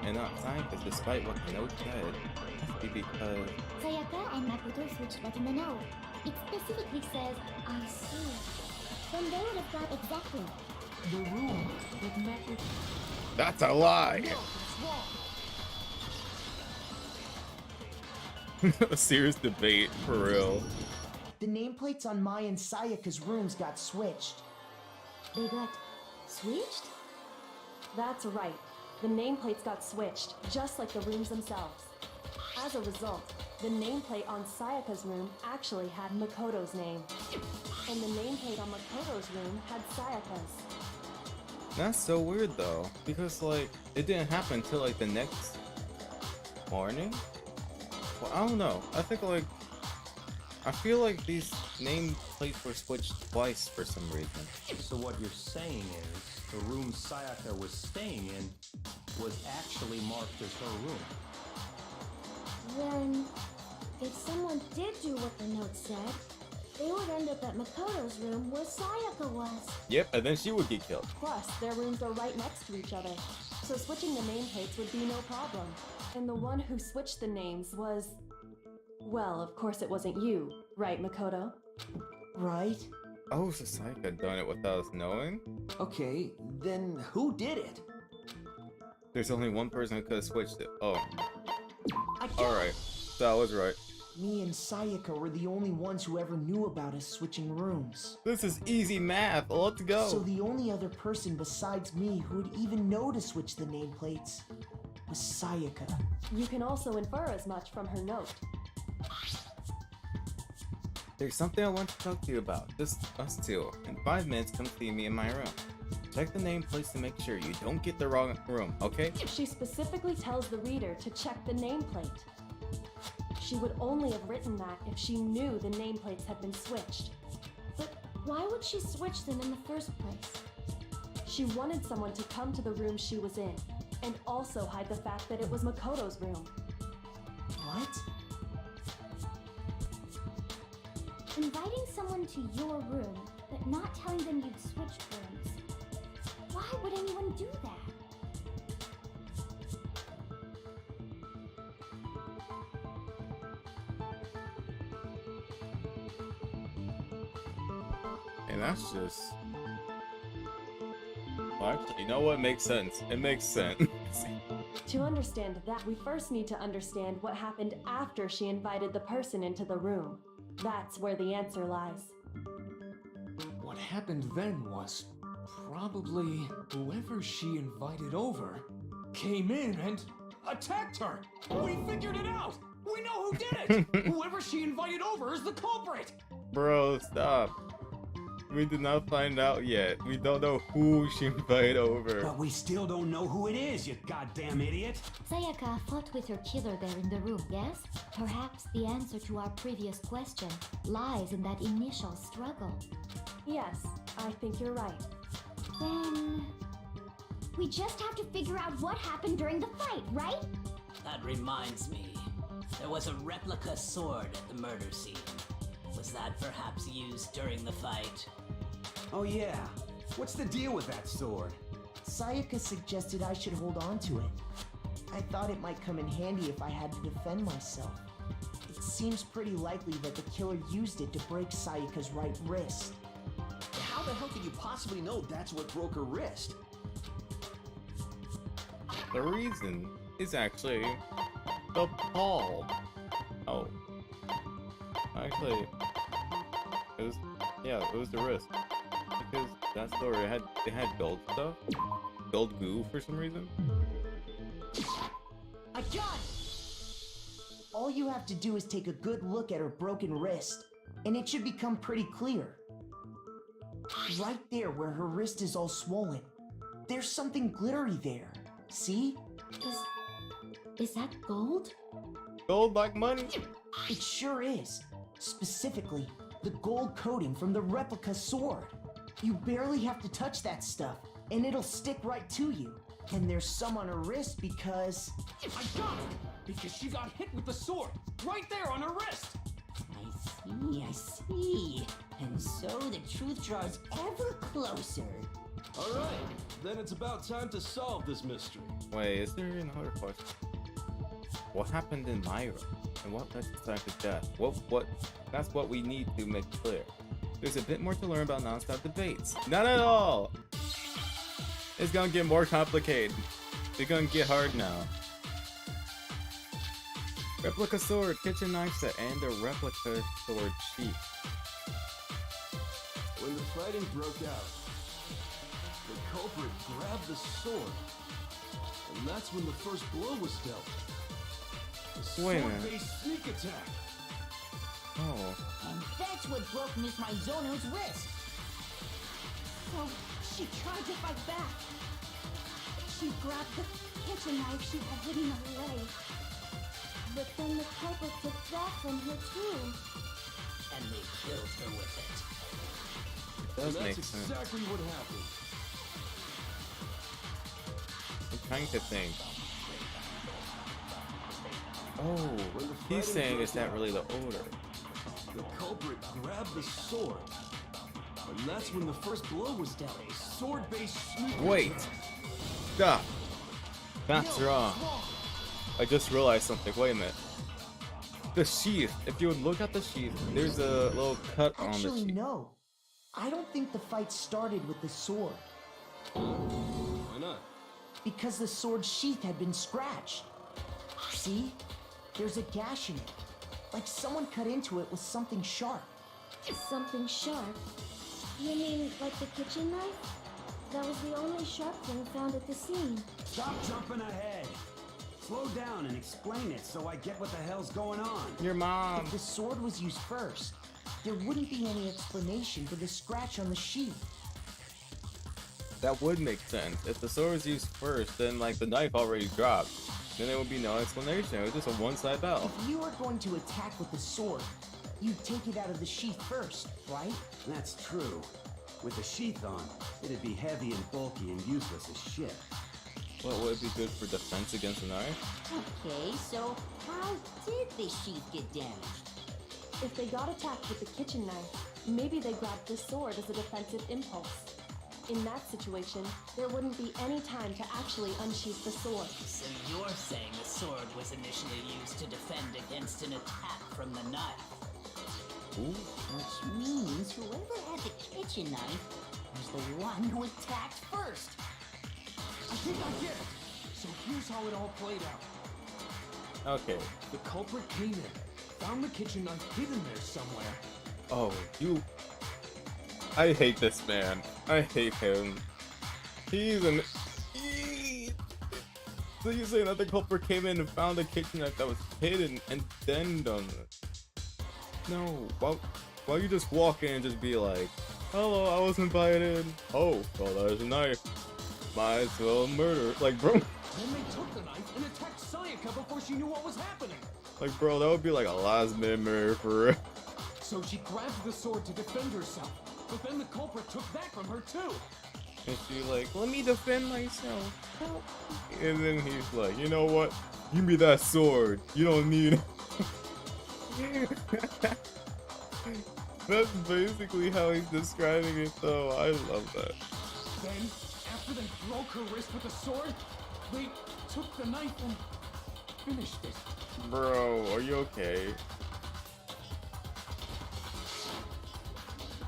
and not Sayaka's, despite what the note said, must be because Sayaka and Makoto switched, but in the note, it specifically says, I see. Then they would have got exactly the room that Makoto. that's a lie. No, it's wrong. A serious debate, for real. The nameplates on Mai and Sayaka's rooms got switched. They got switched? That's right. The nameplates got switched, just like the rooms themselves. As a result, the nameplate on Sayaka's room actually had Makoto's name. And the nameplate on Makoto's room had Sayaka's. That's so weird though, because like it didn't happen until like the next morning. Well, I don't know. I feel like these nameplates were switched twice for some reason. So what you're saying is the room Sayaka was staying in was actually marked as her room. Then, if someone did do what the note said, they would end up at Makoto's room where Sayaka was. Yep, and then she would get killed. Plus, their rooms are right next to each other, so switching the nameplates would be no problem. And the one who switched the names was... Well, of course it wasn't you, right, Makoto? Right? Oh, so Sayaka done it without us knowing? Okay, then who did it? There's only one person who could have switched it. Oh. I got Alright, so I was right. Me and Sayaka were the only ones who ever knew about us switching rooms. This is easy math, let's go. So the only other person besides me who would even know to switch the nameplates was Sayaka. You can also infer as much from her note. There's something I want to talk to you about. Just us two. In 5 minutes, come see me in my room. Check the nameplates to make sure you don't get the wrong room, okay? She specifically tells the reader to check the nameplate. She would only have written that if she knew the nameplates had been switched. But why would she switch them in the first place? She wanted someone to come to the room she was in, and also hide the fact that it was Makoto's room. What? Inviting someone to your room, but not telling them you'd switched rooms. Why would anyone do that? And that's just... Well, actually, you know what? It makes sense. It makes sense. To understand that, we first need to understand what happened after she invited the person into the room. That's where the answer lies. What happened then was probably whoever she invited over came in and attacked her. We figured it out. We know who did it. Whoever she invited over is the culprit. Bro, stop. We did not find out yet. We don't know who she invited over. But we still don't know who it is, you goddamn idiot! Sayaka fought with her killer there in the room, yes? Perhaps the answer to our previous question lies in that initial struggle. Yes, I think you're right. Then... we just have to figure out what happened during the fight, right? That reminds me. There was a replica sword at the murder scene. Was that perhaps used during the fight? Oh yeah, what's the deal with that sword? Sayaka suggested I should hold on to it. I thought it might come in handy if I had to defend myself. It seems pretty likely that the killer used it to break Sayaka's right wrist. How the hell could you possibly know that's what broke her wrist? The reason is actually the ball. Oh. Actually, it was the wrist. Because that store, it had gold stuff. Gold goo for some reason. I got it! All you have to do is take a good look at her broken wrist. and it should become pretty clear. Right there where her wrist is all swollen. There's something glittery there. See? Is that gold? Gold like money? It sure is. Specifically, the gold coating from the replica sword. You barely have to touch that stuff, and it'll stick right to you. And there's some on her wrist because... I got it! Because she got hit with the sword, right there on her wrist! I see. And so the truth draws ever closer. Alright, then it's about time to solve this mystery. Wait, is there another question? What happened in Myra? And what led to death? What? That's what we need to make clear. There's a bit more to learn about non-stop debates. Not at all! It's gonna get more complicated. It's gonna get hard now. Replica sword, kitchen knife set, and a replica sword sheath. When the fighting broke out, the culprit grabbed the sword, and that's when the first blow was dealt. The Wait a minute. sword-based sneak attack. Oh. And that's what broke Miss Mizono's wrist. So she tried to fight back. She grabbed the kitchen knife she had hidden on her leg. But then the culprit took that from her too. And they killed her with it. Does And make that's sense. exactly what happened. I'm trying to think. Oh, When the he's fighting saying broke it's not out, really the order. The culprit grabbed the sword, and that's when the first blow was dealt. Sword-based sneak Wait. attack. Stop. That's wrong. I just realized something. Wait a minute. The sheath. If you would look at the sheath, there's a little cut on the Actually, sheath. no. I don't think the fight started with the sword. Why not? Because the sword sheath had been scratched. See? There's a gash in it. Like someone cut into it with something sharp. Something sharp? You mean like the kitchen knife? That was the only sharp thing found at the scene. Stop jumping ahead. Slow down and explain it so I get what the hell's going on. Your mom. If the sword was used first, there wouldn't be any explanation for the scratch on the sheath. That would make sense. If the sword was used first, then like the knife already dropped. Then there would be no explanation. It was just a one-side battle. If you were going to attack with the sword, you'd take it out of the sheath first, right? That's true. With the sheath on, it'd be heavy and bulky and useless as shit. What would be good for defense against a knife? Okay, so how did the sheath get damaged? If they got attacked with the kitchen knife, maybe they grabbed the sword as a defensive impulse. In that situation, there wouldn't be any time to actually unsheath the sword. So you're saying the sword was initially used to defend against an attack from the knife? Ooh. Which means whoever had the kitchen knife was the one who attacked first. I think I get it. So here's how it all played out. Okay. The culprit came in, found the kitchen knife hidden there somewhere. Oh, you. I hate this man. I hate him. He's an. So you're saying that the culprit came in and found a kitchen knife that was hidden and then done it? No. Why you just walk in and just be like, hello, I was invited. Oh, well, there's a knife. Might as well murder. Like, bro. Then they took the knife and attacked Sayaka before she knew what was happening. Like, bro, that would be like a last minute murder for real. So she grabbed the sword to defend herself. But then the culprit took that from her too. And she's like, let me defend myself. Help. And then he's like, you know what? Give me that sword. You don't need it. That's basically how he's describing it, though. I love that. Then, after they broke her wrist with the sword, they took the knife and finished it. Bro, are you okay?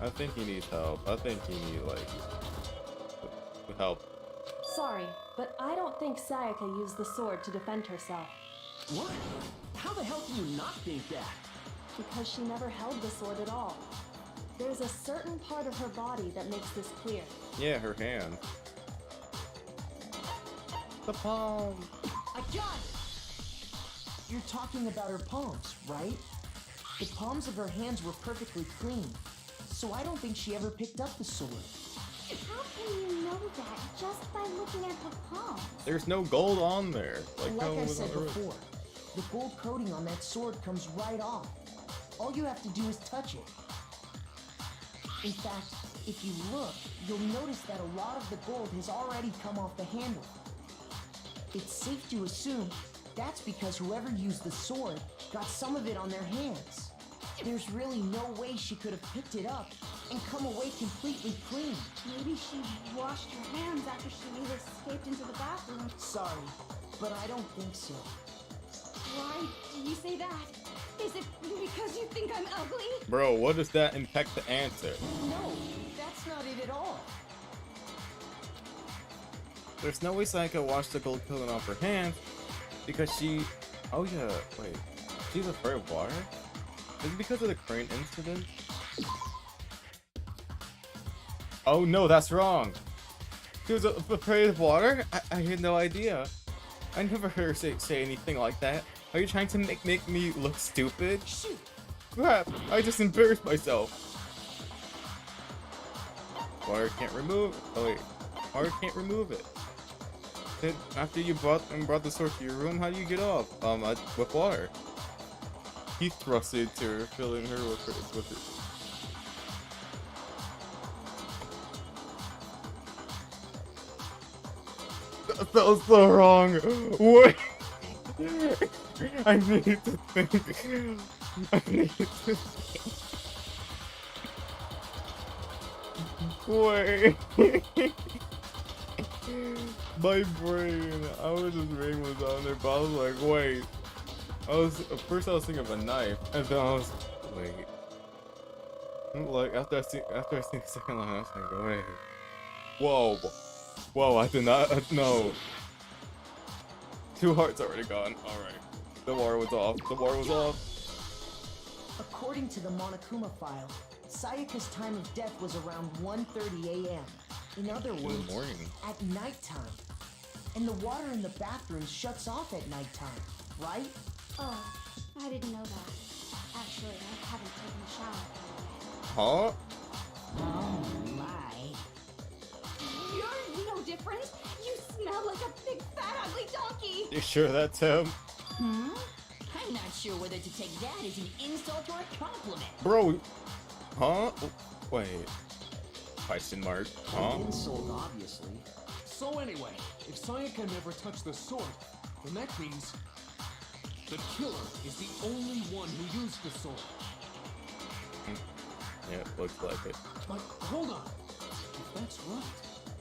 I think he needs help. I think he needs, like, help. Sorry, but I don't think Sayaka used the sword to defend herself. What? How the hell can you not think that? Because she never held the sword at all. There's a certain part of her body that makes this clear. Yeah, her hand. The palm. I got it! You're talking about her palms, right? The palms of her hands were perfectly clean, so I don't think she ever picked up the sword. How can you know that just by looking at her palms? There's no gold on there. Like how I was said on the wrist? before, the gold coating on that sword comes right off. All you have to do is touch it. In fact, if you look, you'll notice that a lot of the gold has already come off the handle. It's safe to assume that's because whoever used the sword got some of it on their hands. There's really no way she could have picked it up and come away completely clean. Maybe she washed her hands after she escaped into the bathroom. Sorry, but I don't think so. Why do you say that? Is it because you think I'm ugly? Bro, what does that impact the answer? No, that's not it at all. There's no way Sayaka washed the gold coating off her hands because she... Oh yeah, wait. She's afraid of water? Is it because of the crane incident? Oh no, that's wrong. She was afraid of water? I had no idea. I never heard her say anything like that. Are you trying to make me look stupid? Shoot. Crap, I just embarrassed myself. Water can't remove... Oh wait. Water can't remove it. Then after you brought the sword to your room, how do you get off? With water. He thrust it to her, filling her with it. That was so wrong. Wait. I need to think. I need to think. Wait. My brain. I was just reading what's on there, but I was like, wait. At first I was thinking of a knife, and then I was wait. Like after I see the second line, I was like, wait. Whoa, I did not no. 2 hearts already gone. Alright. The water was off. The water was off. According to the Monokuma file, Sayaka's time of death was around 1:30 a.m. In other words, at nighttime. And the water in the bathroom shuts off at nighttime, right? Oh, I didn't know that. Actually, I haven't taken a shower. Huh? Oh my. You're no different. You smell like a big fat ugly donkey. You sure that's him? Hmm? I'm not sure whether to take that as an insult or a compliment. Bro. Huh? Wait. Question mark. Huh? Insult, obviously. So anyway, if Sayaka never touched the sword, then that means the killer is the only one who used the sword. Yeah, looks like it. But hold on. If that's right,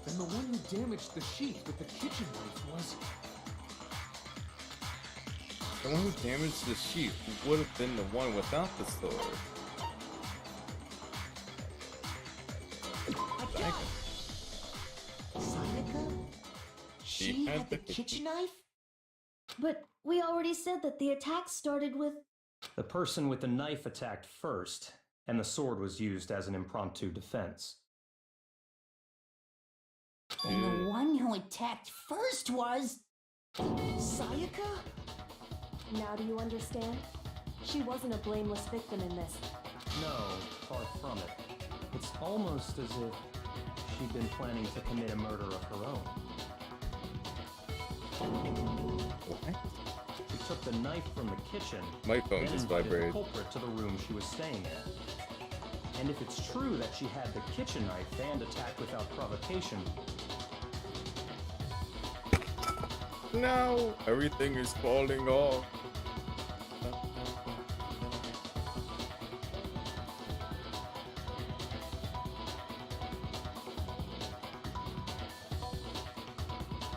then the one who damaged the sheet with the kitchen knife was... The one who damaged the sheep would have been the one without the sword. Sayaka? She had the kitchen knife? But we already said that the attack started with... The person with the knife attacked first, and the sword was used as an impromptu defense. And the one who attacked first was... Sayaka? Now do you understand? She wasn't a blameless victim in this. No, far from it. It's almost as if she'd been planning to commit a murder of her own. What? She took the knife from the kitchen, My phone then just invited vibrated. the culprit to the room she was staying in. And if it's true that she had the kitchen knife and attacked without provocation, No! Everything is falling off.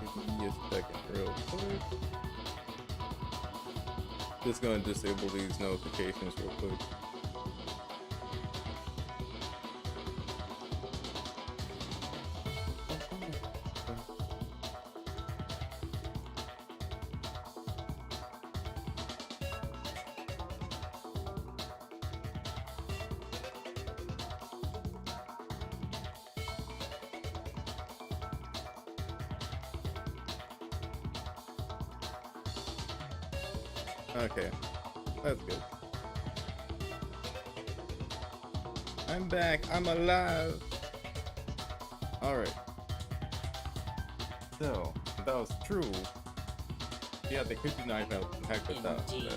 Give me a second real quick. Just gonna disable these notifications real quick. Okay, that's good. I'm back. I'm alive. Alright. So, if that was true, yeah, the kitchen knife attacked us out. Indeed.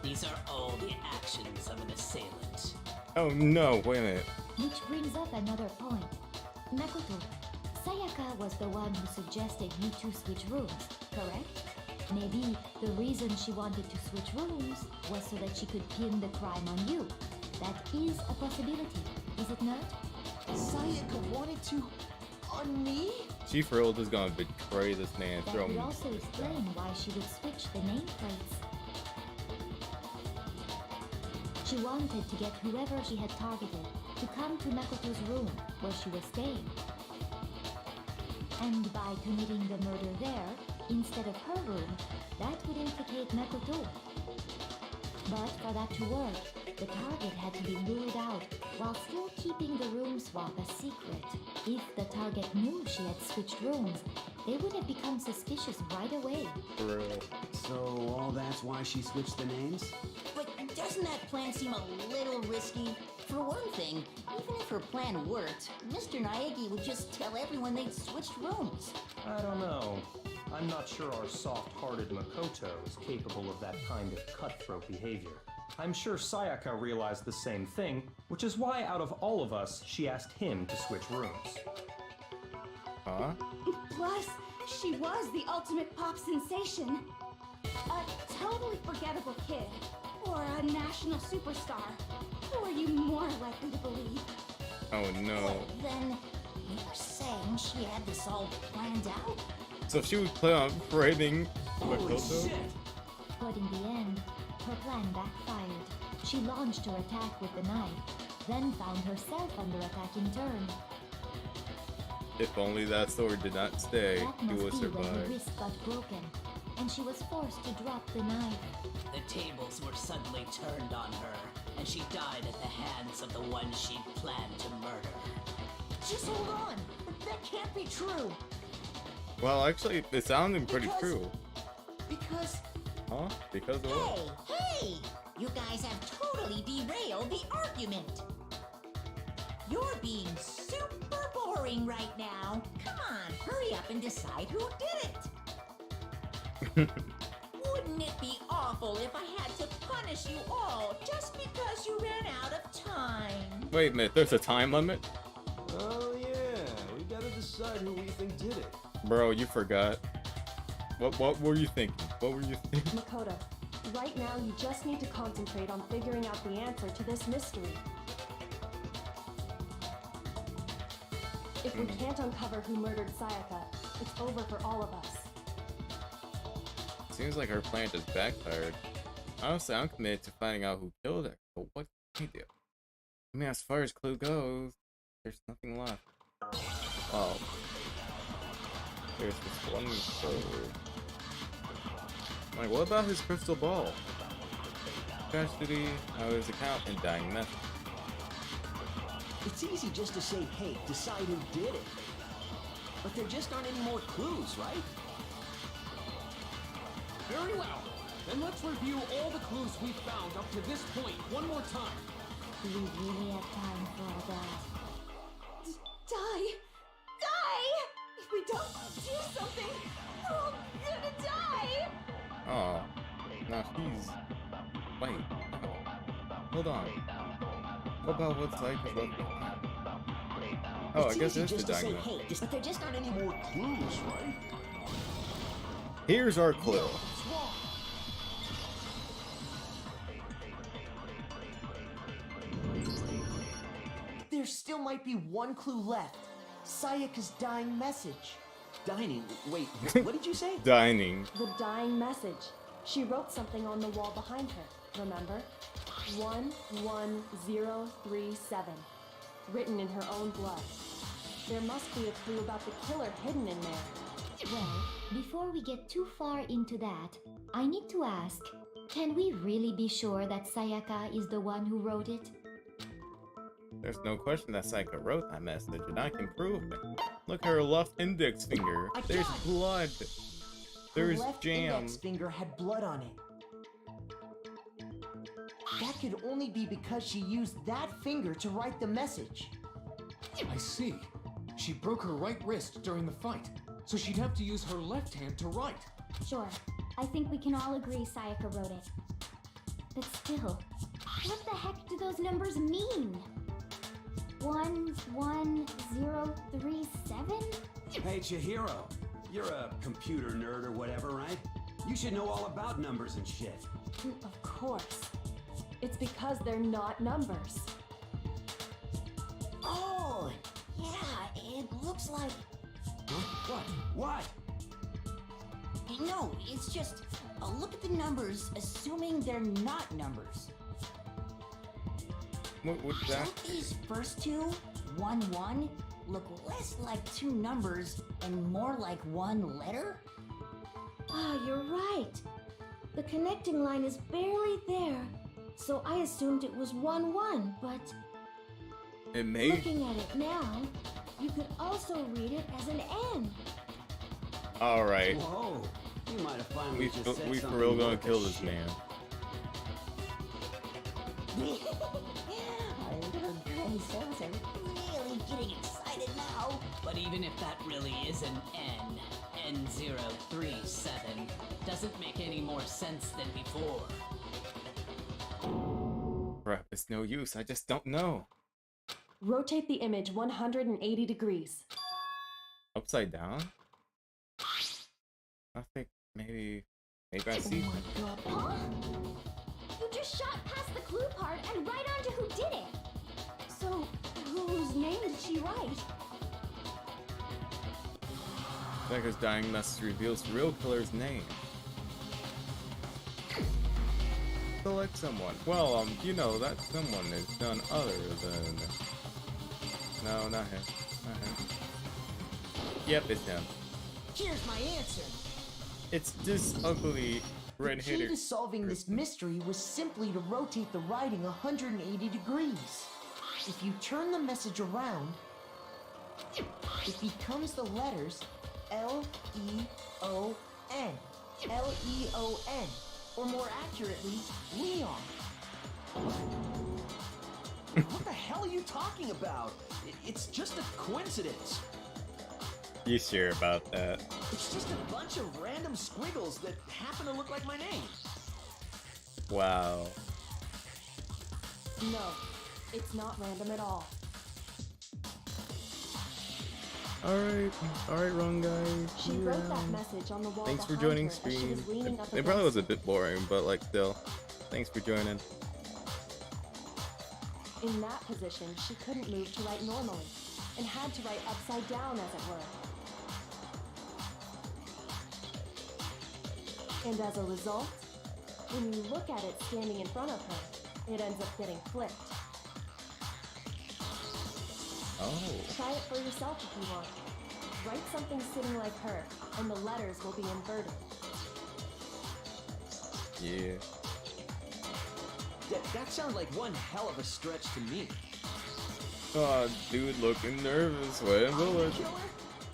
These are all the actions of an assailant. Oh no, wait a minute. Which brings up another point. Makoto, Sayaka was the one who suggested you two switch rooms, correct? Maybe the reason she wanted to switch rooms was so that she could pin the crime on you. That is a possibility, is it not? Sayaka wanted to... on me? She for real just gonna betray this man and That throw would me. also explain why she would switch the nameplates. She wanted to get whoever she had targeted to come to Makoto's room where she was staying. And by committing the murder there, instead of her room, that would implicate Makoto. But for that to work, the target had to be ruled out while still keeping the room swap a secret. If the target knew she had switched rooms, they would have become suspicious right away. For real. So all that's why she switched the names? But doesn't that plan seem a little risky? For one thing, even if her plan worked, Mr. Naegi would just tell everyone they'd switched rooms. I don't know. I'm not sure our soft-hearted Makoto is capable of that kind of cutthroat behavior. I'm sure Sayaka realized the same thing, which is why out of all of us, she asked him to switch rooms. Huh? Plus, she was the ultimate pop sensation. A totally forgettable kid. Or a national superstar. Who are you more likely to believe? Oh no. Then, you're saying she had this all planned out? So she would play on framing Makoto? But in the end, her plan backfired. She launched her attack with the knife, then found herself under attack in turn. If only that sword did not stay, That you would must be when her survive. wrist got broken, and she was forced to drop the knife. The tables were suddenly turned on her, and she died at the hands of the one she'd planned to murder. Just hold on! That can't be true! Well, actually, it sounded pretty Because- true. Because... Huh? Because of what? Hey! You guys have totally derailed the argument. You're being super boring right now. Come on, hurry up and decide who did it. Wouldn't it be awful if I had to punish you all just because you ran out of time? Wait a minute, there's a time limit? Oh yeah, we gotta decide who we think did it. Bro, you forgot. What were you thinking? What were you thinking? Makoto, right now you just need to concentrate on figuring out the answer to this mystery. If we can't uncover who murdered Sayaka, it's over for all of us. Seems like her plan just backfired. Honestly, I'm committed to finding out who killed her. But what can we do? I mean, as far as clue goes, there's nothing left. Oh. There's this one clue. Like, what about his crystal ball? Custody, his account, and dying message. It's easy just to say, hey, decide who did it. But there just aren't any more clues, right? Very well. Then let's review all the clues we've found up to this point one more time. Do we really have time for all that? Die! Die! If we don't do something, we're all gonna die! Oh. Now he's... Wait. Hold on. What about what's like left behind? Oh, I guess It's easy it's the just to say, dying hey, message. but there just aren't any more clues, right? Here's our clue. There still might be one clue left. Sayaka's dying message. Dining? Wait, what did you say? Dining. The dying message. She wrote something on the wall behind her, remember? 11037. Written in her own blood. There must be a clue about the killer hidden in there. Well, before we get too far into that, I need to ask, can we really be sure that Sayaka is the one who wrote it? There's no question that Sayaka wrote that message, and I can prove it. Look at her left index finger. There's blood. There's Her left jam. index finger had blood on it. That could only be because she used that finger to write the message. I see. She broke her right wrist during the fight, so she'd have to use her left hand to write. Sure. I think we can all agree Sayaka wrote it. But still, what the heck do those numbers mean? 11037? Hey, Chihiro. You're a computer nerd or whatever, right? You should know all about numbers and shit. Of course. It's because they're not numbers. Oh, yeah, it looks like... Huh? What? No, it's just, look at the numbers, assuming they're not numbers. What would that? Don't these first two, 1, 1, look less like two numbers and more like one letter? Ah, you're right. The connecting line is barely there, so I assumed it was 1, 1, but... It may. Looking at it now, you could also read it as an N. Alright. Whoa. You might have finally just said we for something real gonna worth a kill this shit. man. Our little gray cells are really getting excited now. But even if that really is an N037, doesn't make any more sense than before. Crap, it's no use. I just don't know. Rotate the image 180 degrees. Upside down? I think maybe I see. Huh? You just shot past the clue part and right on to who did it. So, whose name did she write? Becca's dying message reveals the real killer's name. Select someone. Well, you know that someone is none other than... No, not him. Not him. Yep, it's him. Here's my answer. It's this ugly The red key hitter. to solving this mystery was simply to rotate the writing 180 degrees. If you turn the message around, it becomes the letters L-E-O-N. L-E-O-N. Or more accurately, Leon. What the hell are you talking about? It's just a coincidence. You sure about that? It's just a bunch of random squiggles that happen to look like my name. Wow. No, it's not random at all. Alright, wrong guy. She wrote that message on the wall. Thanks for behind joining her as she stream. was leaning up It probably was against a bit boring, but like still. Thanks for joining. In that position, she couldn't move to write normally, and had to write upside down, as it were. And as a result, when you look at it standing in front of her, it ends up getting flipped. Oh. Try it for yourself if you want. Write something sitting like her, and the letters will be inverted. Yeah. That sounds like one hell of a stretch to me. Oh, dude looking nervous. Wait a I'm the minute. killer?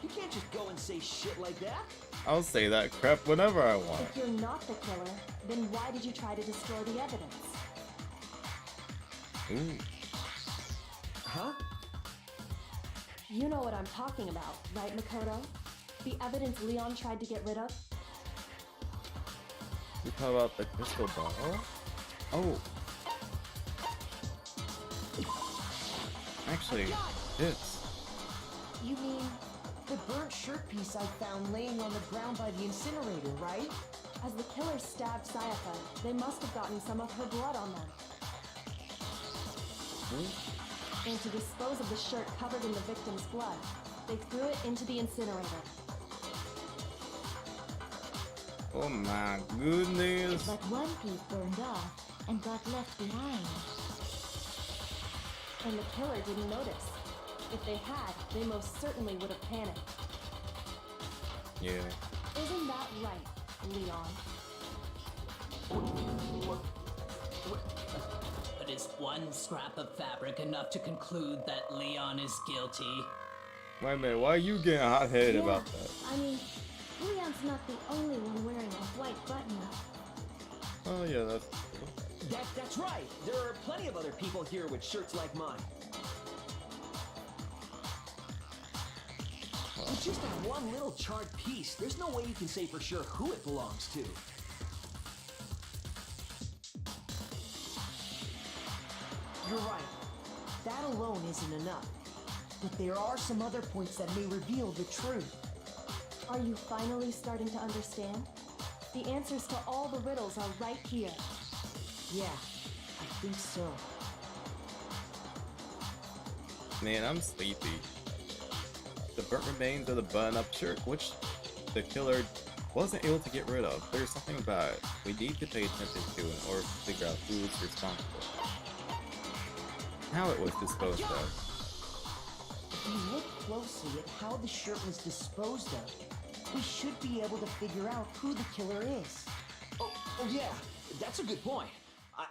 You can't just go and say shit like that. I'll say that crap whenever I want. If you're not the killer, then why did you try to destroy the evidence? Ooh. Huh? You know what I'm talking about, right, Makoto? The evidence Leon tried to get rid of? You talk about the crystal ball? Oh. Actually, this. You mean the burnt shirt piece I found laying on the ground by the incinerator, right? As the killer stabbed Sayaka, they must have gotten some of her blood on them. And to dispose of the shirt covered in the victim's blood, they threw it into the incinerator. Oh my goodness. But one piece burned off and got left behind. And the killer didn't notice. If they had, they most certainly would have panicked. Yeah. Isn't that right, Leon? But is one scrap of fabric enough to conclude that Leon is guilty? Wait a minute, why are you getting hot-headed about that? I mean, Leon's not the only one wearing a white button-up. Oh yeah, that's... That's right. There are plenty of other people here with shirts like mine. With just that one little charred piece, there's no way you can say for sure who it belongs to. You're right. That alone isn't enough. But there are some other points that may reveal the truth. Are you finally starting to understand? The answers to all the riddles are right here. Yeah, I think so. Man, I'm sleepy. The burnt remains of the button-up shirt, which the killer wasn't able to get rid of. There's something about it we need to pay attention to in order to figure out who's responsible. How it was disposed of. If you look closely at how the shirt was disposed of, we should be able to figure out who the killer is. Oh yeah, that's a good point.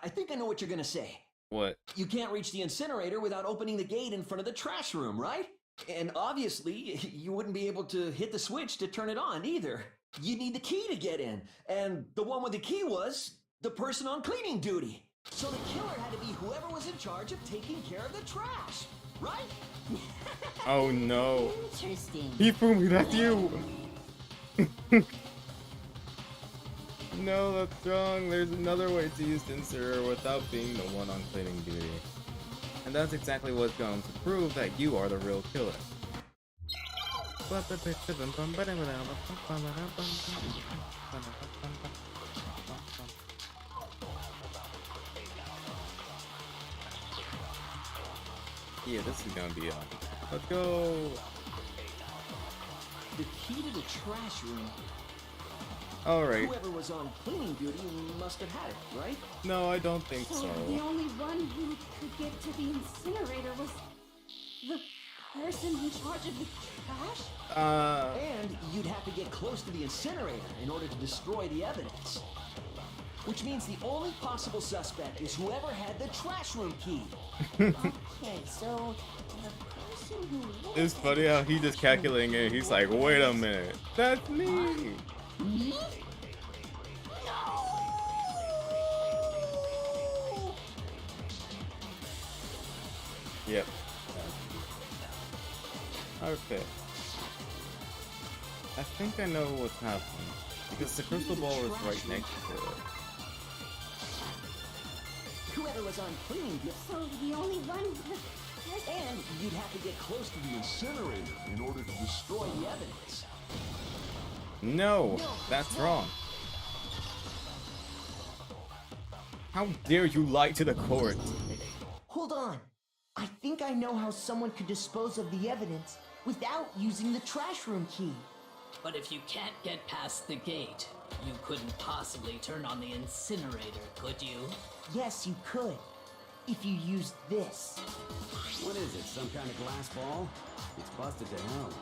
I think I know what you're gonna say. What? You can't reach the incinerator without opening the gate in front of the trash room, right? And obviously, you wouldn't be able to hit the switch to turn it on either. You need the key to get in, and the one with the key was the person on cleaning duty. So the killer had to be whoever was in charge of taking care of the trash, right? Oh no. Interesting. Hifumi, that's you! No, that's wrong. There's another way to use the incinerator without being the one on cleaning duty. And that's exactly what's going to prove that you are the real killer. Yeah, this is gonna be on. Let's go! The key to the trash room. Alright. Whoever was on cleaning duty must have had it, right? No, I don't think so. The only one who could get to the incinerator was the person in charge of the trash? And you'd have to get close to the incinerator in order to destroy the evidence. Which means the only possible suspect is whoever had the trash room key. Okay, so the person who... It's funny how he just calculating it. He's like, wait a minute. That's me! Me? Yep. Okay. I think I know what's happening. Because the crystal ball is right next to it. Whoever was on cleaning duty. So the only one... And you'd have to get close to the incinerator in order to destroy the evidence. No, that's wrong. How dare you lie to the court? Hold on. I think I know how someone could dispose of the evidence without using the trash room key. But if you can't get past the gate, you couldn't possibly turn on the incinerator, could you? Yes, you could. If you used this. What is it, some kind of glass ball? It's busted to hell.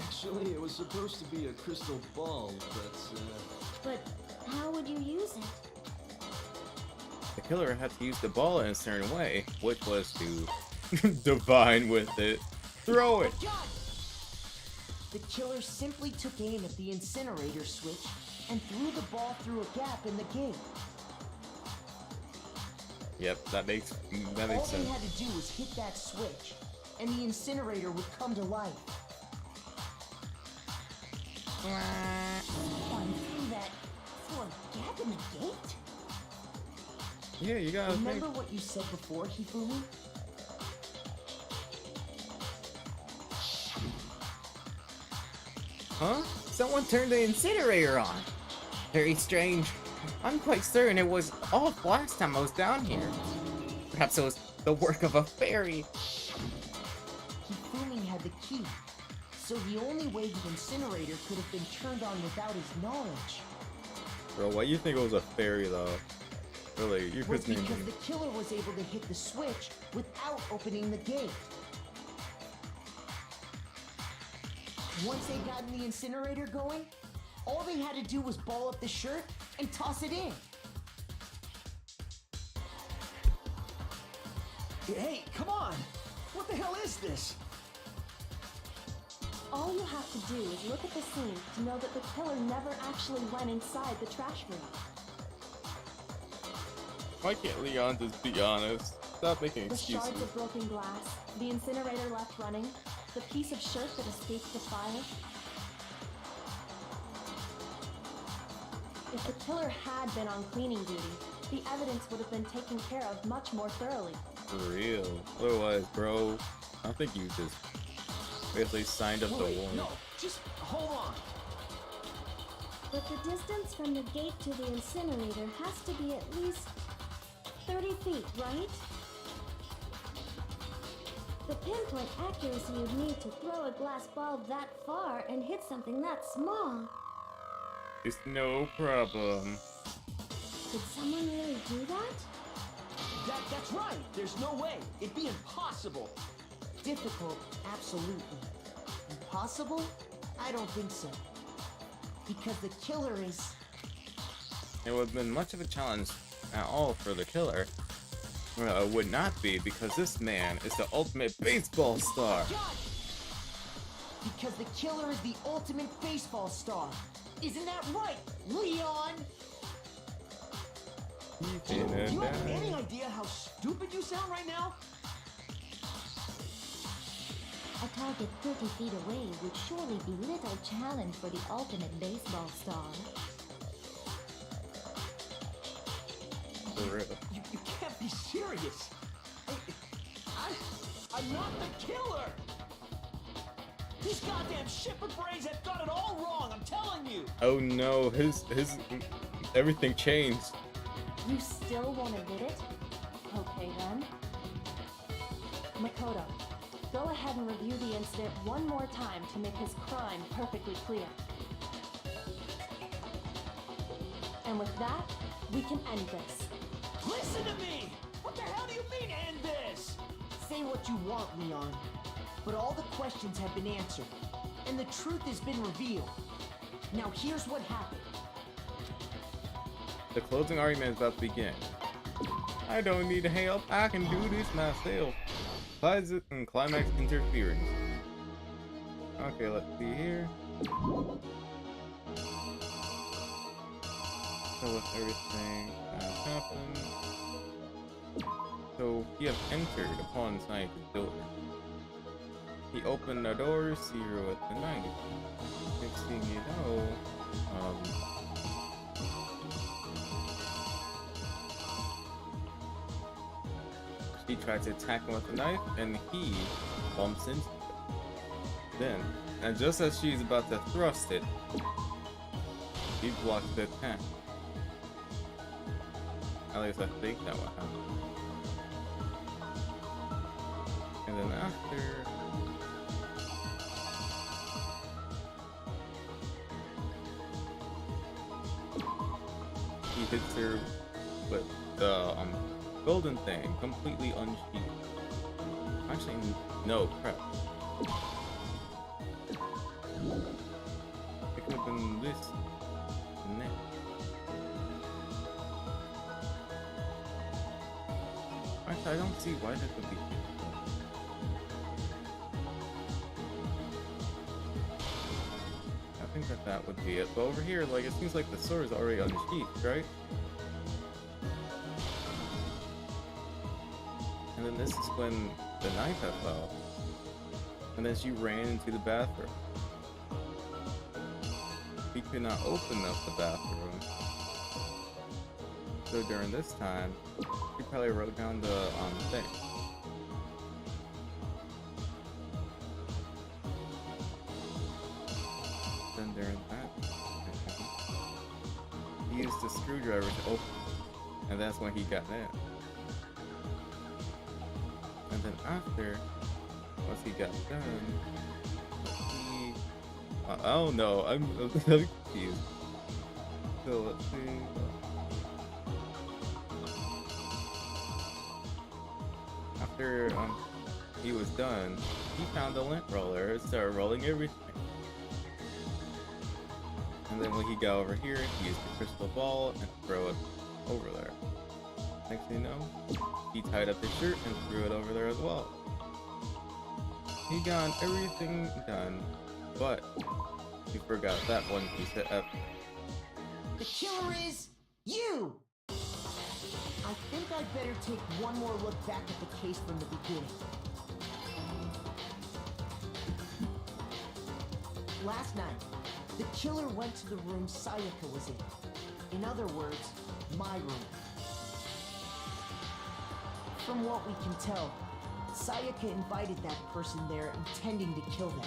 Actually, it was supposed to be a crystal ball, But how would you use it? The killer had to use the ball in a certain way, which was to divine with it. Throw it! The killer simply took aim at the incinerator switch and threw the ball through a gap in the gate. Yep, that makes All sense. they had to do was hit that switch, and the incinerator would come to life. One through that through a gap in the gate? Yeah, you gotta Remember what you said before, Hifumi? Huh? Someone turned the incinerator on. Very strange. I'm quite certain it was off last time I was down here. Perhaps it was the work of a fairy. Hifumi had the key, so the only way the incinerator could have been turned on without his knowledge Bro, why you think it was a fairy though? Really, you was could because the killer was able to hit the switch without opening the gate. Once they got the incinerator going, all they had to do was ball up the shirt and toss it in. Hey, come on! What the hell is this? All you have to do is look at the scene to know that the killer never actually went inside the trash room. Why can't Leon just be honest? Stop making The excuses. shards of broken glass, the incinerator left running, the piece of shirt that escaped the fire. If the killer had been on cleaning duty, the evidence would have been taken care of much more thoroughly. For real. Otherwise, bro, I think you just basically signed up the Wait, warrant. no, just hold on. But the distance from the gate to the incinerator has to be at least 30 feet, right? The pinpoint accuracy you'd need to throw a glass ball that far and hit something that small. It's no problem. Did someone really do that? That's right. There's no way. It'd be impossible. Difficult, absolutely. Impossible? I don't think so. Because the killer is... It would have been much of a challenge at all for the killer. Well, it would not be, because this man is the ultimate baseball star. Because the killer is the ultimate baseball star. Isn't that right, Leon? Do you have any idea how stupid you sound right now? A target 30 feet away would surely be little challenge for the ultimate baseball star. For real. You can't be serious. I'm not the killer. These goddamn shipper brains have got it all wrong, I'm telling you! Oh no, his everything changed. You still won't admit it? Okay then. Makoto, go ahead and review the incident one more time to make his crime perfectly clear. And with that, we can end this. Listen to me! What the hell do you mean, end this? Say what you want, Leon. But all the questions have been answered, and the truth has been revealed. Now here's what happened. The closing argument is about to begin. I don't need help, I can do this myself. Climax interference. Okay, let's see here. So with everything that happened. So he has entered upon Science's door. He opened the door, see her with the knife. Next thing you know, she tried to attack him with the knife, and he bumps into it. Then, and just as she's about to thrust it, he blocks the attack. At least I think that would happen. And then after... he hits her with the golden thing, completely unsheathed. Actually, no, crap. It could have been this neck. Actually, I don't see why that would be. I think that would be it. But over here, like, it seems like the sword is already unsheathed, right? And then this is when the knife had fell. And then she ran into the bathroom. He could not open up the bathroom. So during this time, he probably wrote down the thing. Then during that, he used the screwdriver to open it. And that's when he got in. And then after, once he got done, he... oh no, I'm confused. So let's see. After he was done, he found the lint roller and started rolling everything. And then when he got over here, he used the crystal ball and throw it over there. Next thing you know, he tied up his shirt and threw it over there as well. He got everything done, but he forgot that one piece of effort. The killer is you! I think I'd better take one more look back at the case from the beginning. Last night, the killer went to the room Sayaka was in. In other words, my room. From what we can tell, Sayaka invited that person there intending to kill them.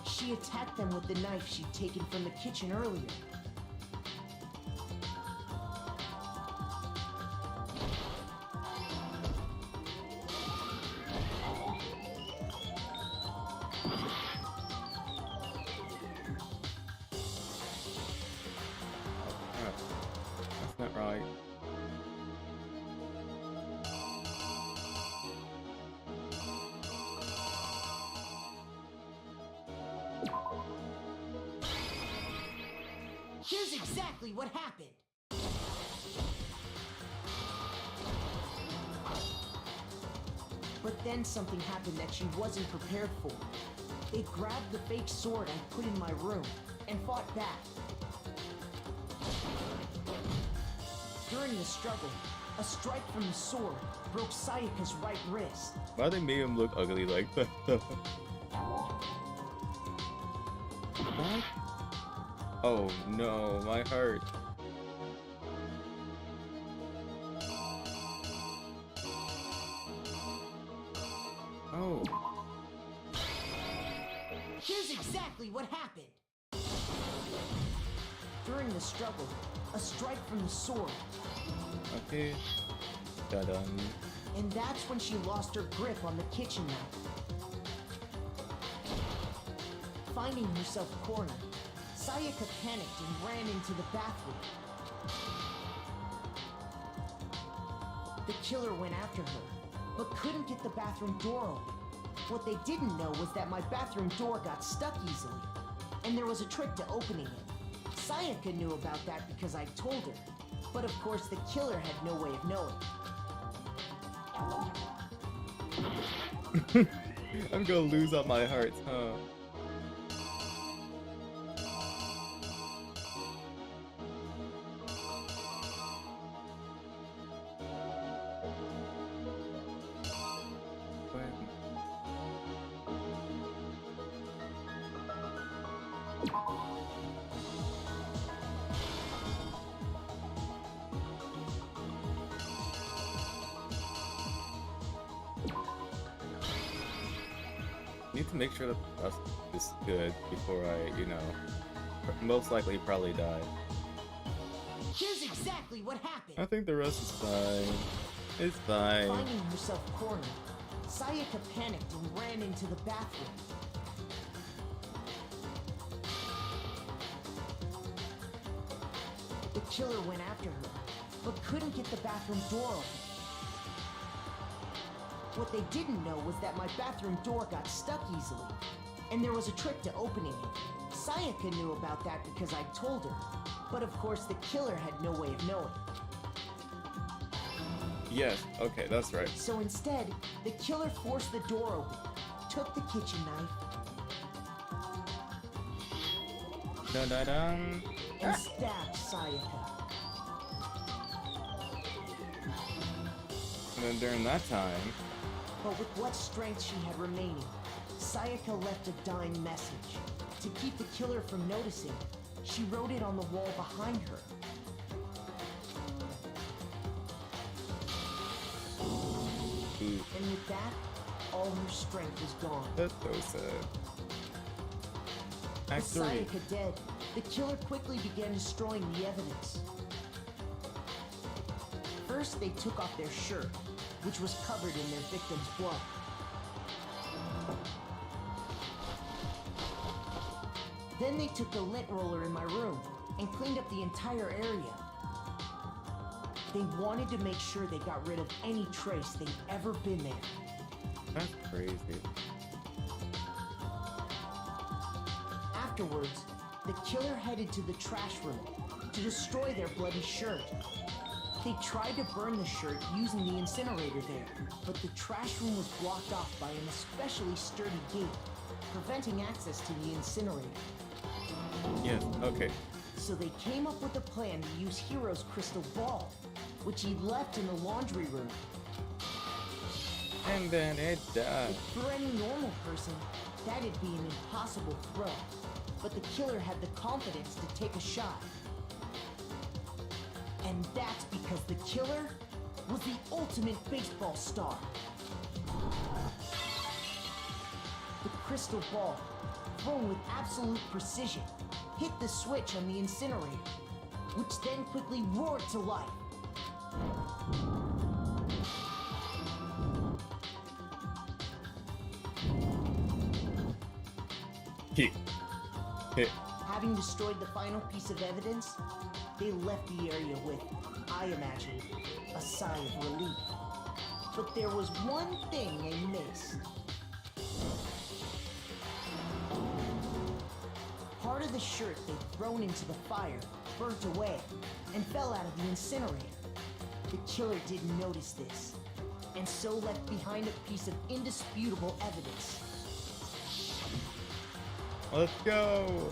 She attacked them with the knife she'd taken from the kitchen earlier. That's not right. Here's exactly what happened. But then something happened that she wasn't prepared for. They grabbed the fake sword I put in my room and fought back. During the struggle, a strike from the sword broke Sayaka's right wrist. Why they made him look ugly like that? What? Oh no, my heart. Oh. Here's exactly what happened. During the struggle, a strike from the sword. Okay. Ta-da. And that's when she lost her grip on the kitchen knife. Finding herself cornered, Sayaka panicked and ran into the bathroom. The killer went after her, but couldn't get the bathroom door open. What they didn't know was that my bathroom door got stuck easily, and there was a trick to opening it. Sayaka knew about that because I told her, but of course the killer had no way of knowing. I'm gonna lose all my hearts, huh? Need to make sure that the rest is good before I, you know, most likely probably die. Here's exactly what happened. I think the rest is fine. It's fine. Finding herself cornered, Sayaka panicked and ran into the bathroom. The killer went after her, but couldn't get the bathroom door open. What they didn't know was that my bathroom door got stuck easily, and there was a trick to opening it. Sayaka knew about that because I told her, but of course the killer had no way of knowing. Yes, okay, that's right. So instead, the killer forced the door open, took the kitchen knife, Dun-dun-dun. and stabbed Sayaka. And then during that time, But with what strength she had remaining, Sayaka left a dying message. To keep the killer from noticing, she wrote it on the wall behind her. And with that, all her strength was gone. that's so sad. Act With 3. Sayaka dead, the killer quickly began destroying the evidence. First, they took off their shirt, which was covered in their victim's blood. Then they took the lint roller in my room and cleaned up the entire area. They wanted to make sure they got rid of any trace they'd ever been there. That's crazy. Afterwards, the killer headed to the trash room to destroy their bloody shirt. They tried to burn the shirt using the incinerator there, but the trash room was blocked off by an especially sturdy gate, preventing access to the incinerator. Yes, okay. So they came up with a plan to use Hero's crystal ball, which he left in the laundry room. And then it died. For any normal person, that'd be an impossible throw. But the killer had the confidence to take a shot. And that's because the killer was the ultimate baseball star. The crystal ball, thrown with absolute precision, hit the switch on the incinerator, which then quickly roared to life. Having destroyed the final piece of evidence, they left the area with, I imagine, a sigh of relief. But there was one thing they missed. Part of the shirt they'd thrown into the fire burnt away and fell out of the incinerator. The killer didn't notice this, and so left behind a piece of indisputable evidence. Let's go!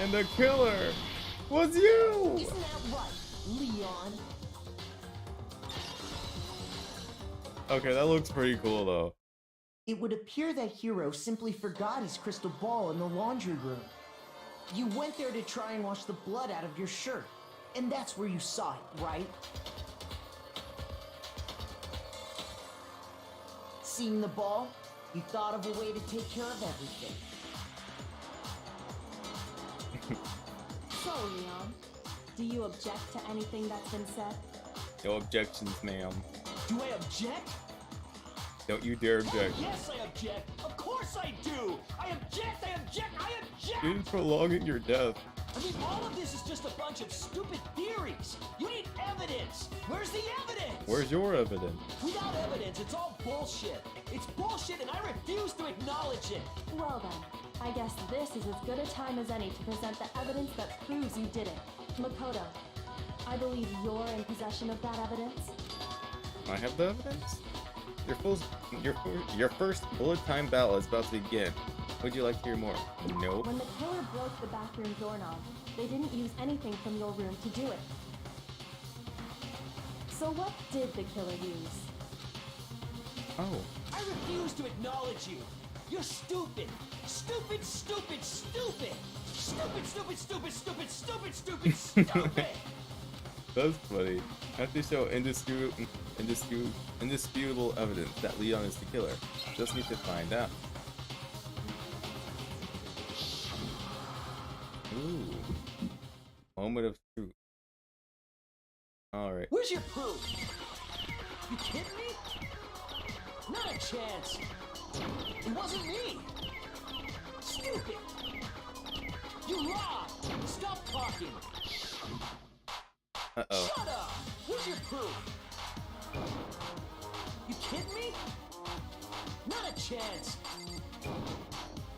And the killer was you! Isn't that right, Leon? Okay, that looks pretty cool though. It would appear that Hero simply forgot his crystal ball in the laundry room. You went there to try and wash the blood out of your shirt, and that's where you saw it, right? Seeing the ball, you thought of a way to take care of everything. So, Leon, do you object to anything that's been said? No objections, ma'am. Do I object? Don't you dare object. Oh, yes, I object. Of course I do. I object. I object. I object. You're prolonging your death. I mean, all of this is just a bunch of stupid theories. You need evidence. Where's the evidence? Where's your evidence? Without evidence, it's all bullshit. It's bullshit, and I refuse to acknowledge it. Well then, I guess this is as good a time as any to present the evidence that proves you did it. Makoto, I believe you're in possession of that evidence. I have the evidence? Your first bullet time battle is about to begin. Would you like to hear more? Nope. When the killer broke the bathroom doorknob, they didn't use anything from your room to do it. So what did the killer use? Oh. I refuse to acknowledge you. You're stupid. Stupid, stupid, stupid. Stupid, stupid, stupid, stupid, stupid, stupid, stupid. That's funny. I have to show indisputable evidence that Leon is the killer. Just need to find out. Ooh. Moment of truth. Alright. Where's your proof? You kidding me? Not a chance. It wasn't me. Stupid. You lied. Stop talking. Uh-oh. Shut up. Where's your proof? You kidding me? Not a chance.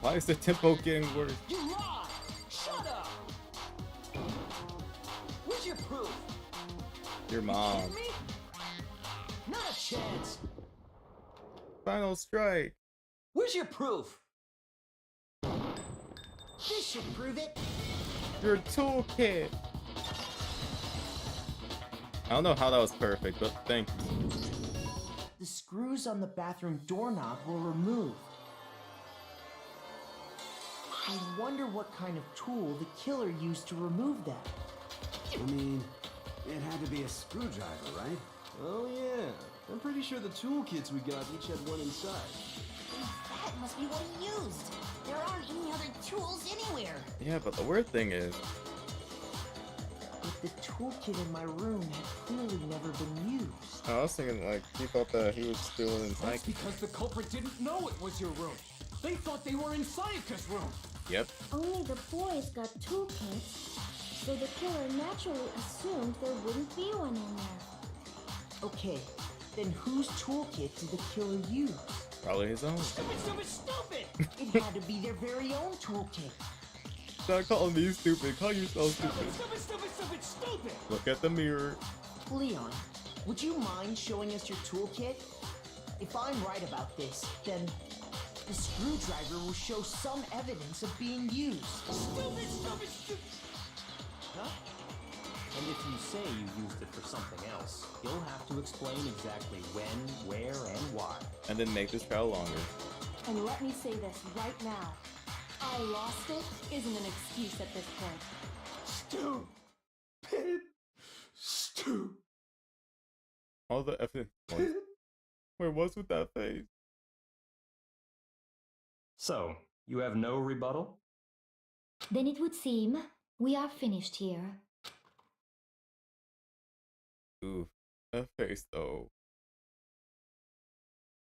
Why is the tempo getting worse? You lied. Shut up. Where's your proof? Your mom. You kidding me? Not a chance. Final strike. Where's your proof? This should prove it. Your toolkit. I don't know how that was perfect, but thank you. The screws on the bathroom doorknob were removed. I wonder what kind of tool the killer used to remove that. I mean, it had to be a screwdriver, right? Oh yeah, I'm pretty sure the toolkits we got each had one inside. That must be what he used. There aren't any other tools anywhere. Yeah, but the weird thing is, But the toolkit in my room had clearly never been used. I was thinking like he thought that he was still inside. That's because the culprit didn't know it was your room. They thought they were in Sayaka's room. Yep. Only the boys got toolkits, so the killer naturally assumed there wouldn't be one in there. Okay, then whose toolkit did the killer use? Probably his own. Stupid, stupid, stupid! It had to be their very own toolkit. Stop calling me stupid. Call yourself stupid. Stupid, stupid, stupid, stupid! Look at the mirror. Leon, would you mind showing us your toolkit? If I'm right about this, then the screwdriver will show some evidence of being used. Stupid, stupid, stupid. Huh? And if you say you used it for something else, you'll have to explain exactly when, where, and why. And then make this trial longer. And let me say this right now. I lost it isn't an excuse at this point. Stupid. Stupid. All the effing points. Where was with that face? So, you have no rebuttal? Then it would seem we are finished here. Oof, that face though.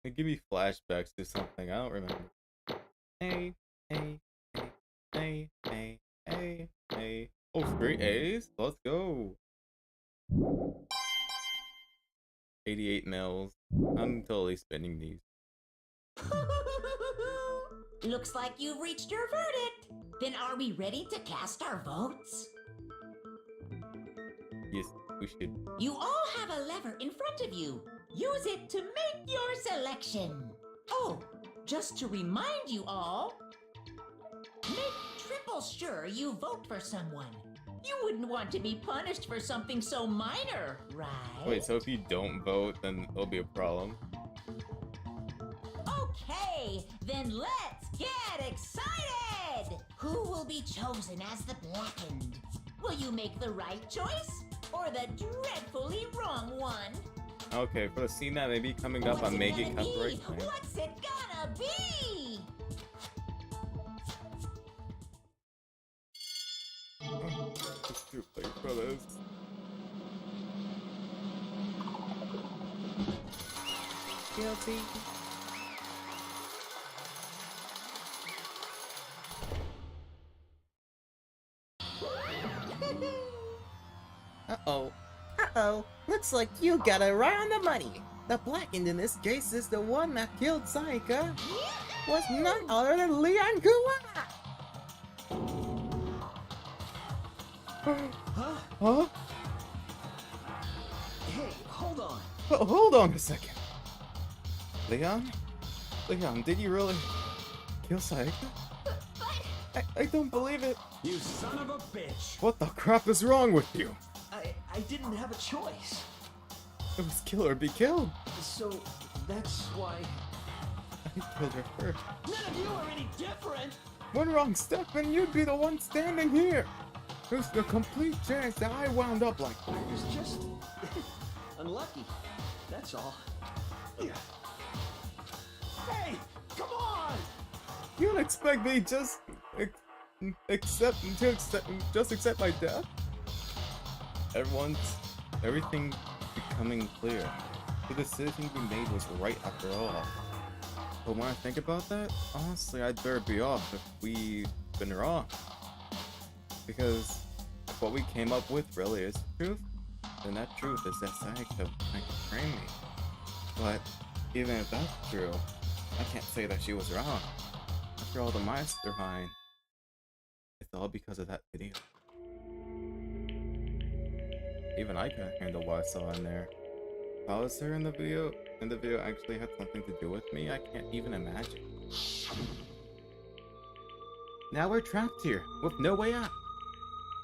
It give me flashbacks to something I don't remember. Hey, hey, hey, hey, hey, hey. Oh, 3 A's? Let's go. 88 mils. I'm totally spending these. Looks like you've reached your verdict. Then are we ready to cast our votes? Yes, we should. You all have a lever in front of you. Use it to make your selection. Oh, just to remind you all, make triple sure you vote for someone. You wouldn't want to be punished for something so minor, right? Wait, so if you don't vote, then it'll be a problem? Okay, then let's get excited! Who will be chosen as the Blackened? Will you make the right choice or the dreadfully wrong one? Okay, for the scene that may be coming up, I'm making copyright claim. What's it gonna be? It's too late for this. Guilty. Uh-oh. Uh-oh. Looks like you got it right on the money. The Blackened in this case is the one that killed Saika. Was none other than Leon Kuwa. Huh? Hey, hold on. Oh, hold on a second. Leon? Leon, did you really kill Saika? I don't believe it. You son of a bitch. What the crap is wrong with you? I didn't have a choice. It was kill or be killed. So that's why I killed her first. None of you are any different. One wrong step and you'd be the one standing here. There's a complete chance that I wound up like that. I was just unlucky. That's all. Yeah. Hey, come on! You don't expect me just accept my death? Everything becoming clear. The decision we made was right after all. But when I think about that, honestly, I'd better be off if we've been wrong. Because if what we came up with really is the truth, then that truth is that Saika framed me. But even if that's true, I can't say that she was wrong. After all, the mastermind, it's all because of that video. Even I couldn't handle what I saw in there. If I was there in the video, actually had something to do with me, I can't even imagine. Now we're trapped here, with no way out.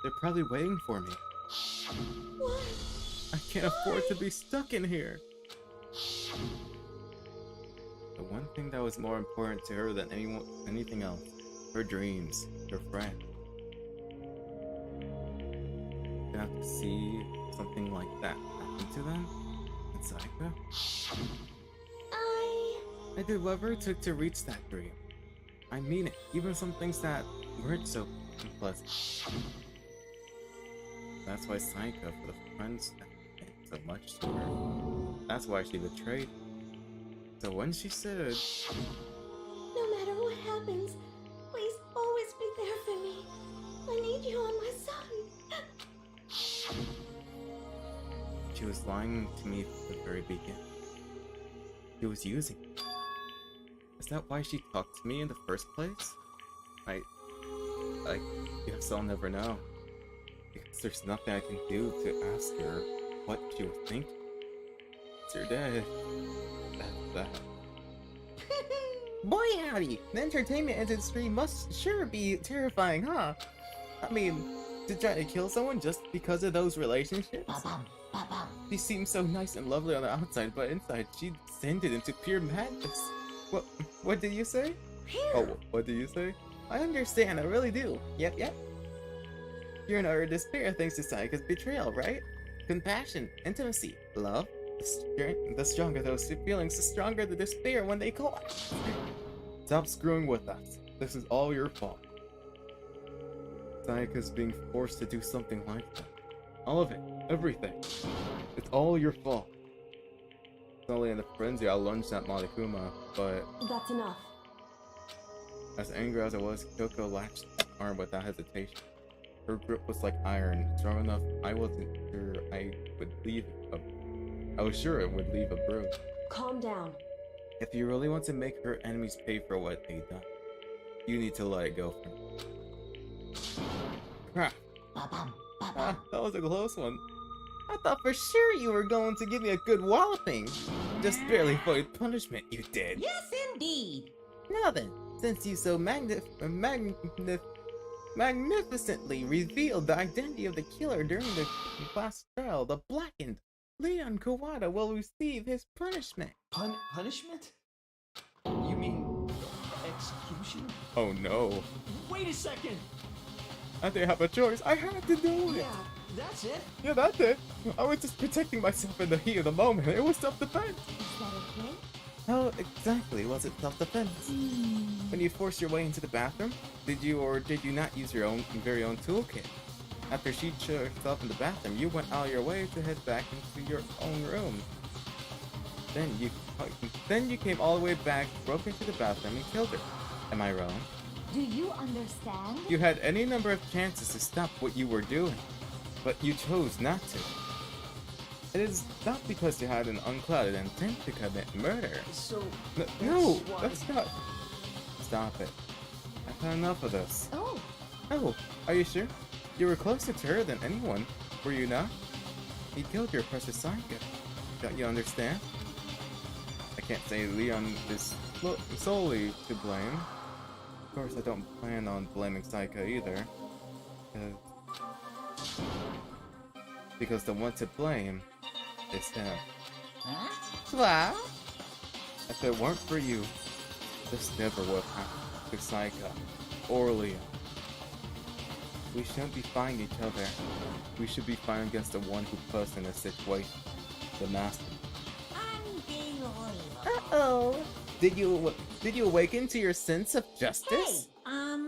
They're probably waiting for me. What? I can't afford to be stuck in here. The one thing that was more important to her than anything else, her dreams, her friend. To have to see something like that happen to them, and Saika. I did whatever it took to reach that dream. I mean it, even some things that weren't so unpleasant. That's why Saika, for the friends that meant so much to her, that's why she betrayed. So when she said, No matter what happens, please always be there for me. I need you on my side. she was lying to me from the very beginning. She was using me. Is that why she talked to me in the first place? I guess I'll never know. Because there's nothing I can do to ask her what she was thinking. It's your dad. That's that. Boy howdy, the entertainment industry must sure be terrifying, huh? I mean, to try to kill someone just because of those relationships? Ba-bum, ba-bum. She seems so nice and lovely on the outside, but inside she descended into pure madness. What did you say? Oh, what did you say? I understand, I really do. Yep. You're in utter despair thanks to Sayaka's betrayal, right? Compassion, intimacy, love. The stronger those two feelings, the stronger the despair when they collapse. Stop screwing with us. This is all your fault. Sayaka's being forced to do something like that. All of it. Everything. It's all your fault. Suddenly in a frenzy, I lunged at Monokuma, but That's enough. as angry as I was, Kyoko latched his arm without hesitation. Her grip was like iron, strong enough I wasn't sure I was sure it would leave a bruise. Calm down. If you really want to make her enemies pay for what they done, you need to let it go for me. Crap. Ba-bum, ba-bum. Ah, that was a close one. I thought for sure you were going to give me a good walloping. Just barely avoid punishment, you did. Yes, indeed. Now then, since you so magnificently revealed the identity of the killer during the class trial, the blackened Leon Kawada will receive his punishment. Punishment? You mean execution? Oh no. Wait a second! I didn't have a choice. I had to do it. Yeah, that's it. Yeah, that's it. I was just protecting myself in the heat of the moment. It was self-defense. Is that okay? How exactly was it self-defense? When you forced your way into the bathroom, did you or did you not use your very own toolkit? After she shut herself in the bathroom, you went out of your way to head back into your own room. Then you came all the way back, broke into the bathroom, and killed her. Am I wrong? Do you understand? You had any number of chances to stop what you were doing, but you chose not to. It is not because you had an unclouded intent to commit murder. So, No, why- that's not. Stop it. I've had enough of this. Oh, Oh, are you sure? You were closer to her than anyone, were you not? He killed your precious Sayaka. Don't you understand? I can't say Leon is solely to blame. Of course, I don't plan on blaming Sayaka either. Because the one to blame is him. Huh? What? If it weren't for you, this never would have happened to Sayaka or Leon. We shouldn't be fighting each other. We should be fighting against the one who put us in this situation. The master. Unbelievable. Uh-oh. Did you awaken to your sense of justice? Hey,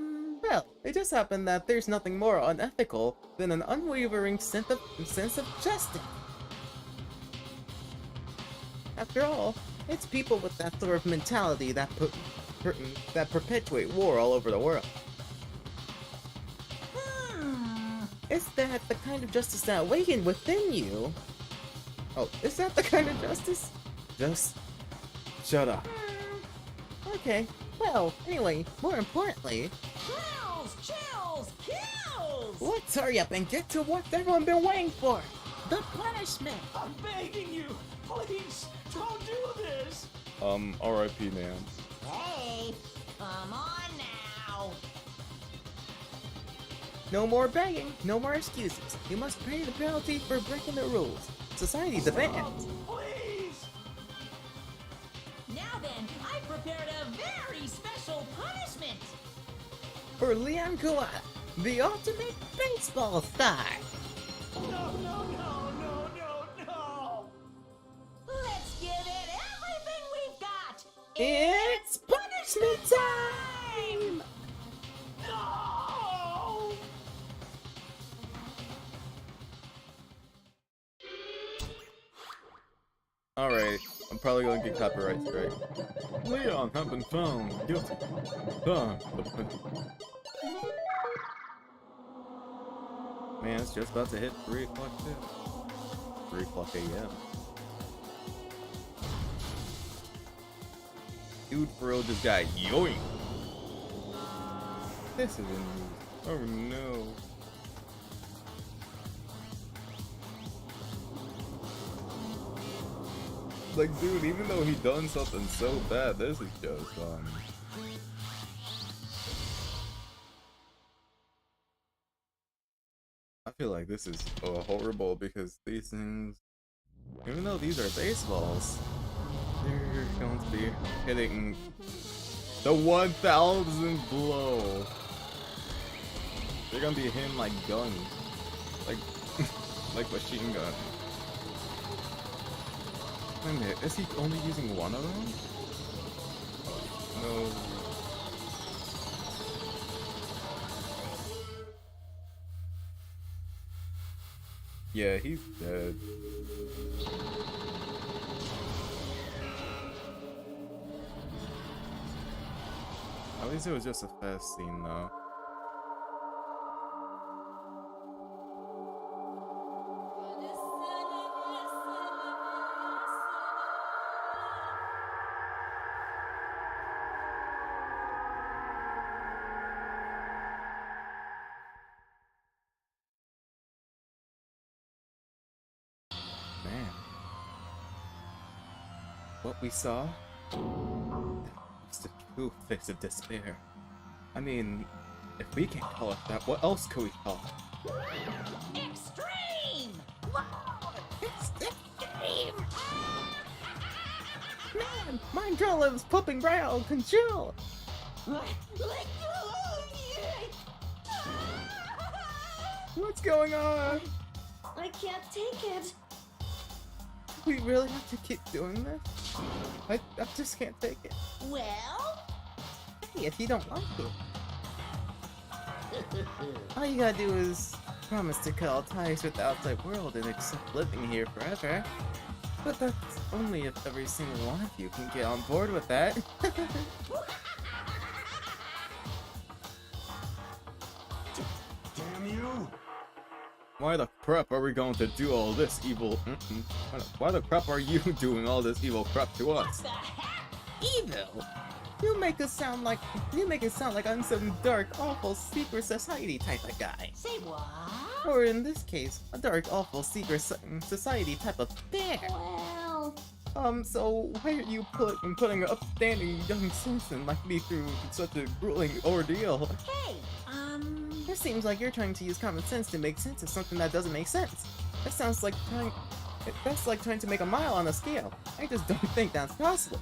Well, it just happened that there's nothing more unethical than an unwavering sense of justice. After all, it's people with that sort of mentality that perpetuate war all over the world. Is that the kind of justice that awakened within you? Oh, is that the kind of justice? Just shut up. Okay. Well, anyway, more importantly, Kills, chills, kills. let's hurry up and get to what everyone's been waiting for. The punishment. I'm begging you! Please, don't do this! R.I.P. man. Hey, come on now. No more begging, no more excuses. You must pay the penalty for breaking the rules. Society demands. Please! Now then, I prepared a very special punishment. For Leon Kawada, the ultimate baseball star. No! Let's give it everything we've got. It's punishment time! No! Alright, I'm probably gonna get copyright strike. Leon have been found guilty. Man, it's just about to hit 3 o'clock too. 3 o'clock a.m. Dude for real just got yoinked. This is news. Oh no. Like, dude, even though he done something so bad, this is just, I feel like this is horrible because these things, even though these are baseballs, they're going to be hitting the 1000th blow. They're gonna be hitting like guns, like like machine gun. Wait a minute, is he only using one of them? No. Yeah, he's dead. At least it was just a fast scene though. Man. What we saw? That was the true face of despair. I mean, if we can't call it that, what else could we call it? Extreme! Whoa! It's extreme! Man, my adrenaline's pumping right out of control! What's going on? I can't take it. We really have to keep doing this? I just can't take it. Well? Hey, if you don't like it, all you gotta do is promise to cut all ties with the outside world and accept living here forever. But that's only if every single one of you can get on board with that. Damn you! Why the crap are we going to do all this evil? Why the crap are you doing all this evil crap to us? The heck? Evil? You make it sound like I'm some dark, awful secret society type of guy. Say what? Or in this case, a dark, awful secret society type of bear. Well, So why are you putting an upstanding young citizen like me through such a grueling ordeal? Hey, It seems like you're trying to use common sense to make sense of something that doesn't make sense. That's like trying to make a mile on a scale. I just don't think that's possible.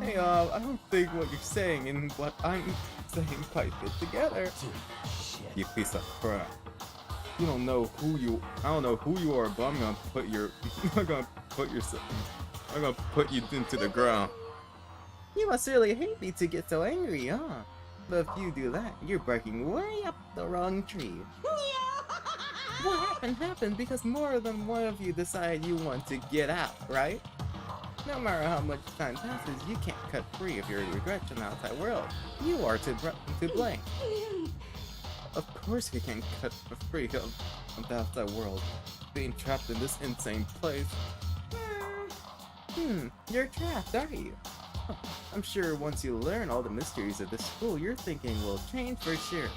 Hey, I don't think what you're saying and what I'm saying quite fit together. You piece of crap. I don't know who you are, but I'm gonna put you into the ground. You must really hate me to get so angry, huh? But if you do that, you're barking way up the wrong tree. What happened because more than one of you decide you want to get out, right? No matter how much time passes, you can't cut free of your regrets in the outside world. You are to blame. Of course we can't cut free of the outside world. Being trapped in this insane place. You're trapped, are you? I'm sure once you learn all the mysteries of this school, your thinking will change for sure.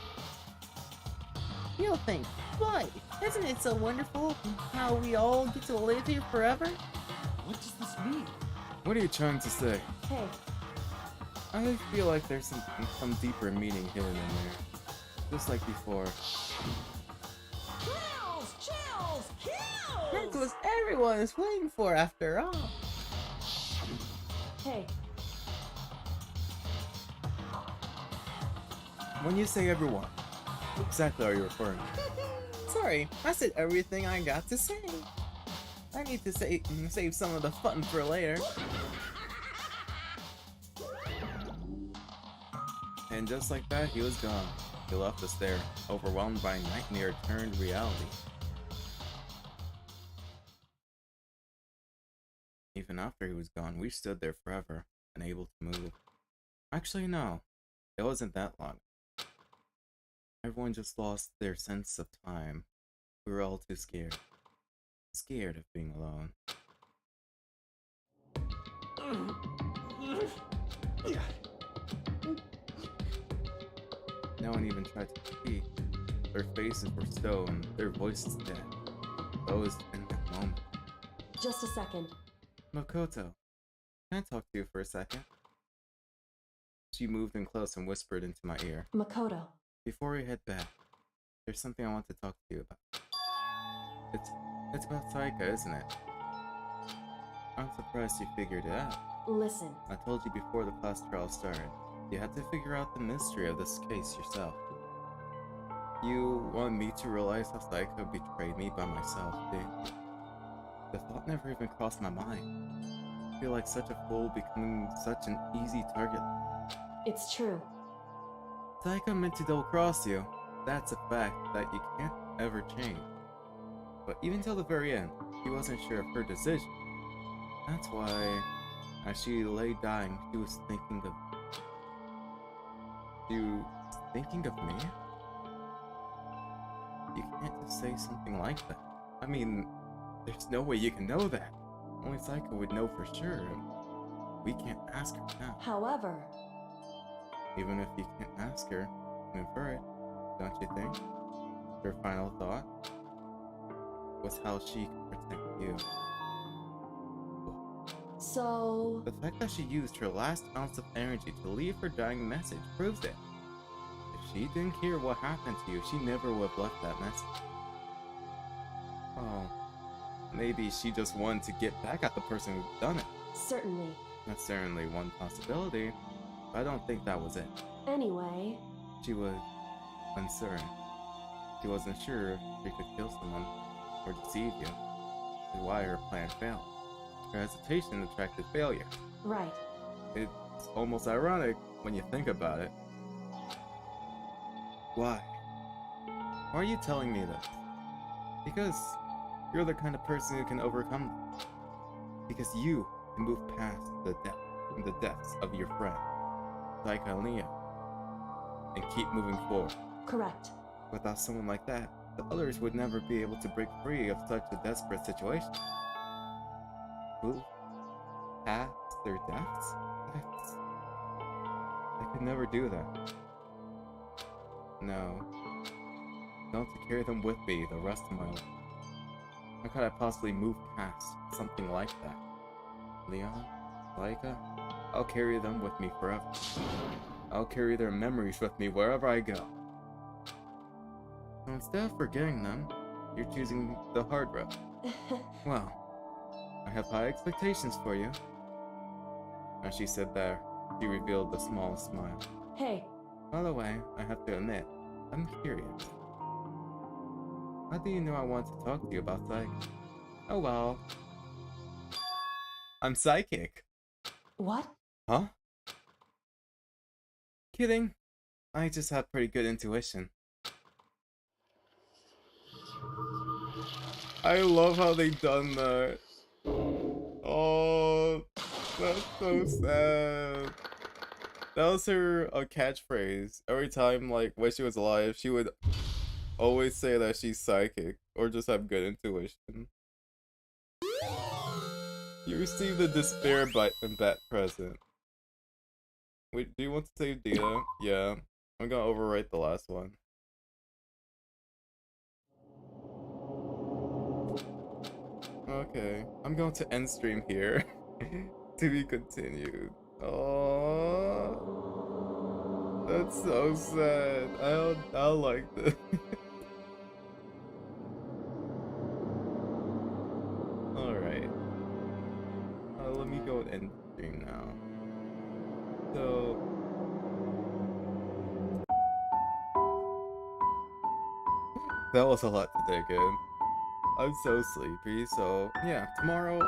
You'll think, boy, isn't it so wonderful how we all get to live here forever? What does this mean? What are you trying to say? hey, I feel like there's some deeper meaning hidden in there. Just like before. chills, chills, kills! That's what everyone is waiting for after all. hey, When you say everyone, what exactly are you referring to? Sorry, I said everything I got to say. I need to save some of the fun for later. And just like that, he was gone. He left us there, overwhelmed by nightmare turned reality. Even after he was gone, we stood there forever, unable to move. Actually, no. It wasn't that long. Everyone just lost their sense of time. We were all too scared. Scared of being alone. No one even tried to speak. Their faces were stone, their voices dead. Those in that moment. just a second. Makoto, can I talk to you for a second? She moved in close and whispered into my ear. Makoto. Before we head back, there's something I want to talk to you about. It's about Saika, isn't it? I'm surprised you figured it out. Listen. I told you before the class trial started. You had to figure out the mystery of this case yourself. You want me to realize how Saika betrayed me by myself, didn't you? The thought never even crossed my mind. I feel like such a fool becoming such an easy target. It's true. Saika meant to double-cross you. That's a fact that you can't ever change. But even till the very end, he wasn't sure of her decision. That's why, as she lay dying, she was thinking of... You thinking of me? You can't just say something like that. I mean, there's no way you can know that. Only Saika would know for sure. We can't ask her now. However... Even if you can't ask her, you can infer it, don't you think? Her final thought was how she could protect you. So... The fact that she used her last ounce of energy to leave her dying message proves it. If she didn't care what happened to you, she never would have left that message. Oh, maybe she just wanted to get back at the person who done it. Certainly. That's certainly one possibility, but I don't think that was it. Anyway... She was uncertain. She wasn't sure if she could kill someone or deceive you, which is why her plan failed. Her hesitation attracted failure. Right. It's almost ironic when you think about it. Why? Why are you telling me this? Because you're the kind of person who can overcome them. Because you can move past the depths of your friend, like Leah, and keep moving forward. Correct. Without someone like that, the others would never be able to break free of such a desperate situation. Move past their depths? I could never do that. No. Not to carry them with me the rest of my life. How could I possibly move past something like that? Leon? Laika? I'll carry them with me forever. I'll carry their memories with me wherever I go. So instead of forgetting them, you're choosing the hard road. Well, I have high expectations for you. As she said that, she revealed the smallest smile. Hey. By the way, I have to admit, I'm curious. How do you know I want to talk to you about psychic? Oh well. I'm psychic. What? Huh? Kidding. I just have pretty good intuition. I love how they done that. Oh, that's so sad. That was her catchphrase. Every time, like, when she was alive, she would always say that she's psychic or just have good intuition. You received the despair bet present. Wait, do you want to save data? Yeah. I'm gonna overwrite the last one. Okay, I'm going to end stream here. To be continued. Oh, that's so sad. I don't like this. Alright. Let me go and end stream now. So... that was a lot to take in. I'm so sleepy, so yeah, tomorrow,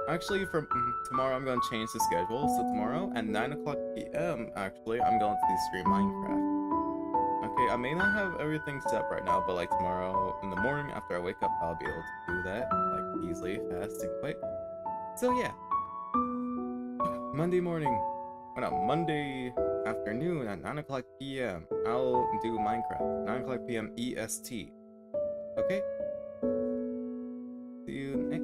actually from tomorrow I'm gonna change the schedule, so tomorrow at 9:00 p.m. actually, I'm going to stream Minecraft. Okay, I may not have everything set right now, but like tomorrow in the morning after I wake up, I'll be able to do that, like easily, fast, and quick. So yeah, Monday morning, well, no, Monday afternoon at 9:00 p.m. I'll do Minecraft, 9:00 p.m. EST. Okay? See you next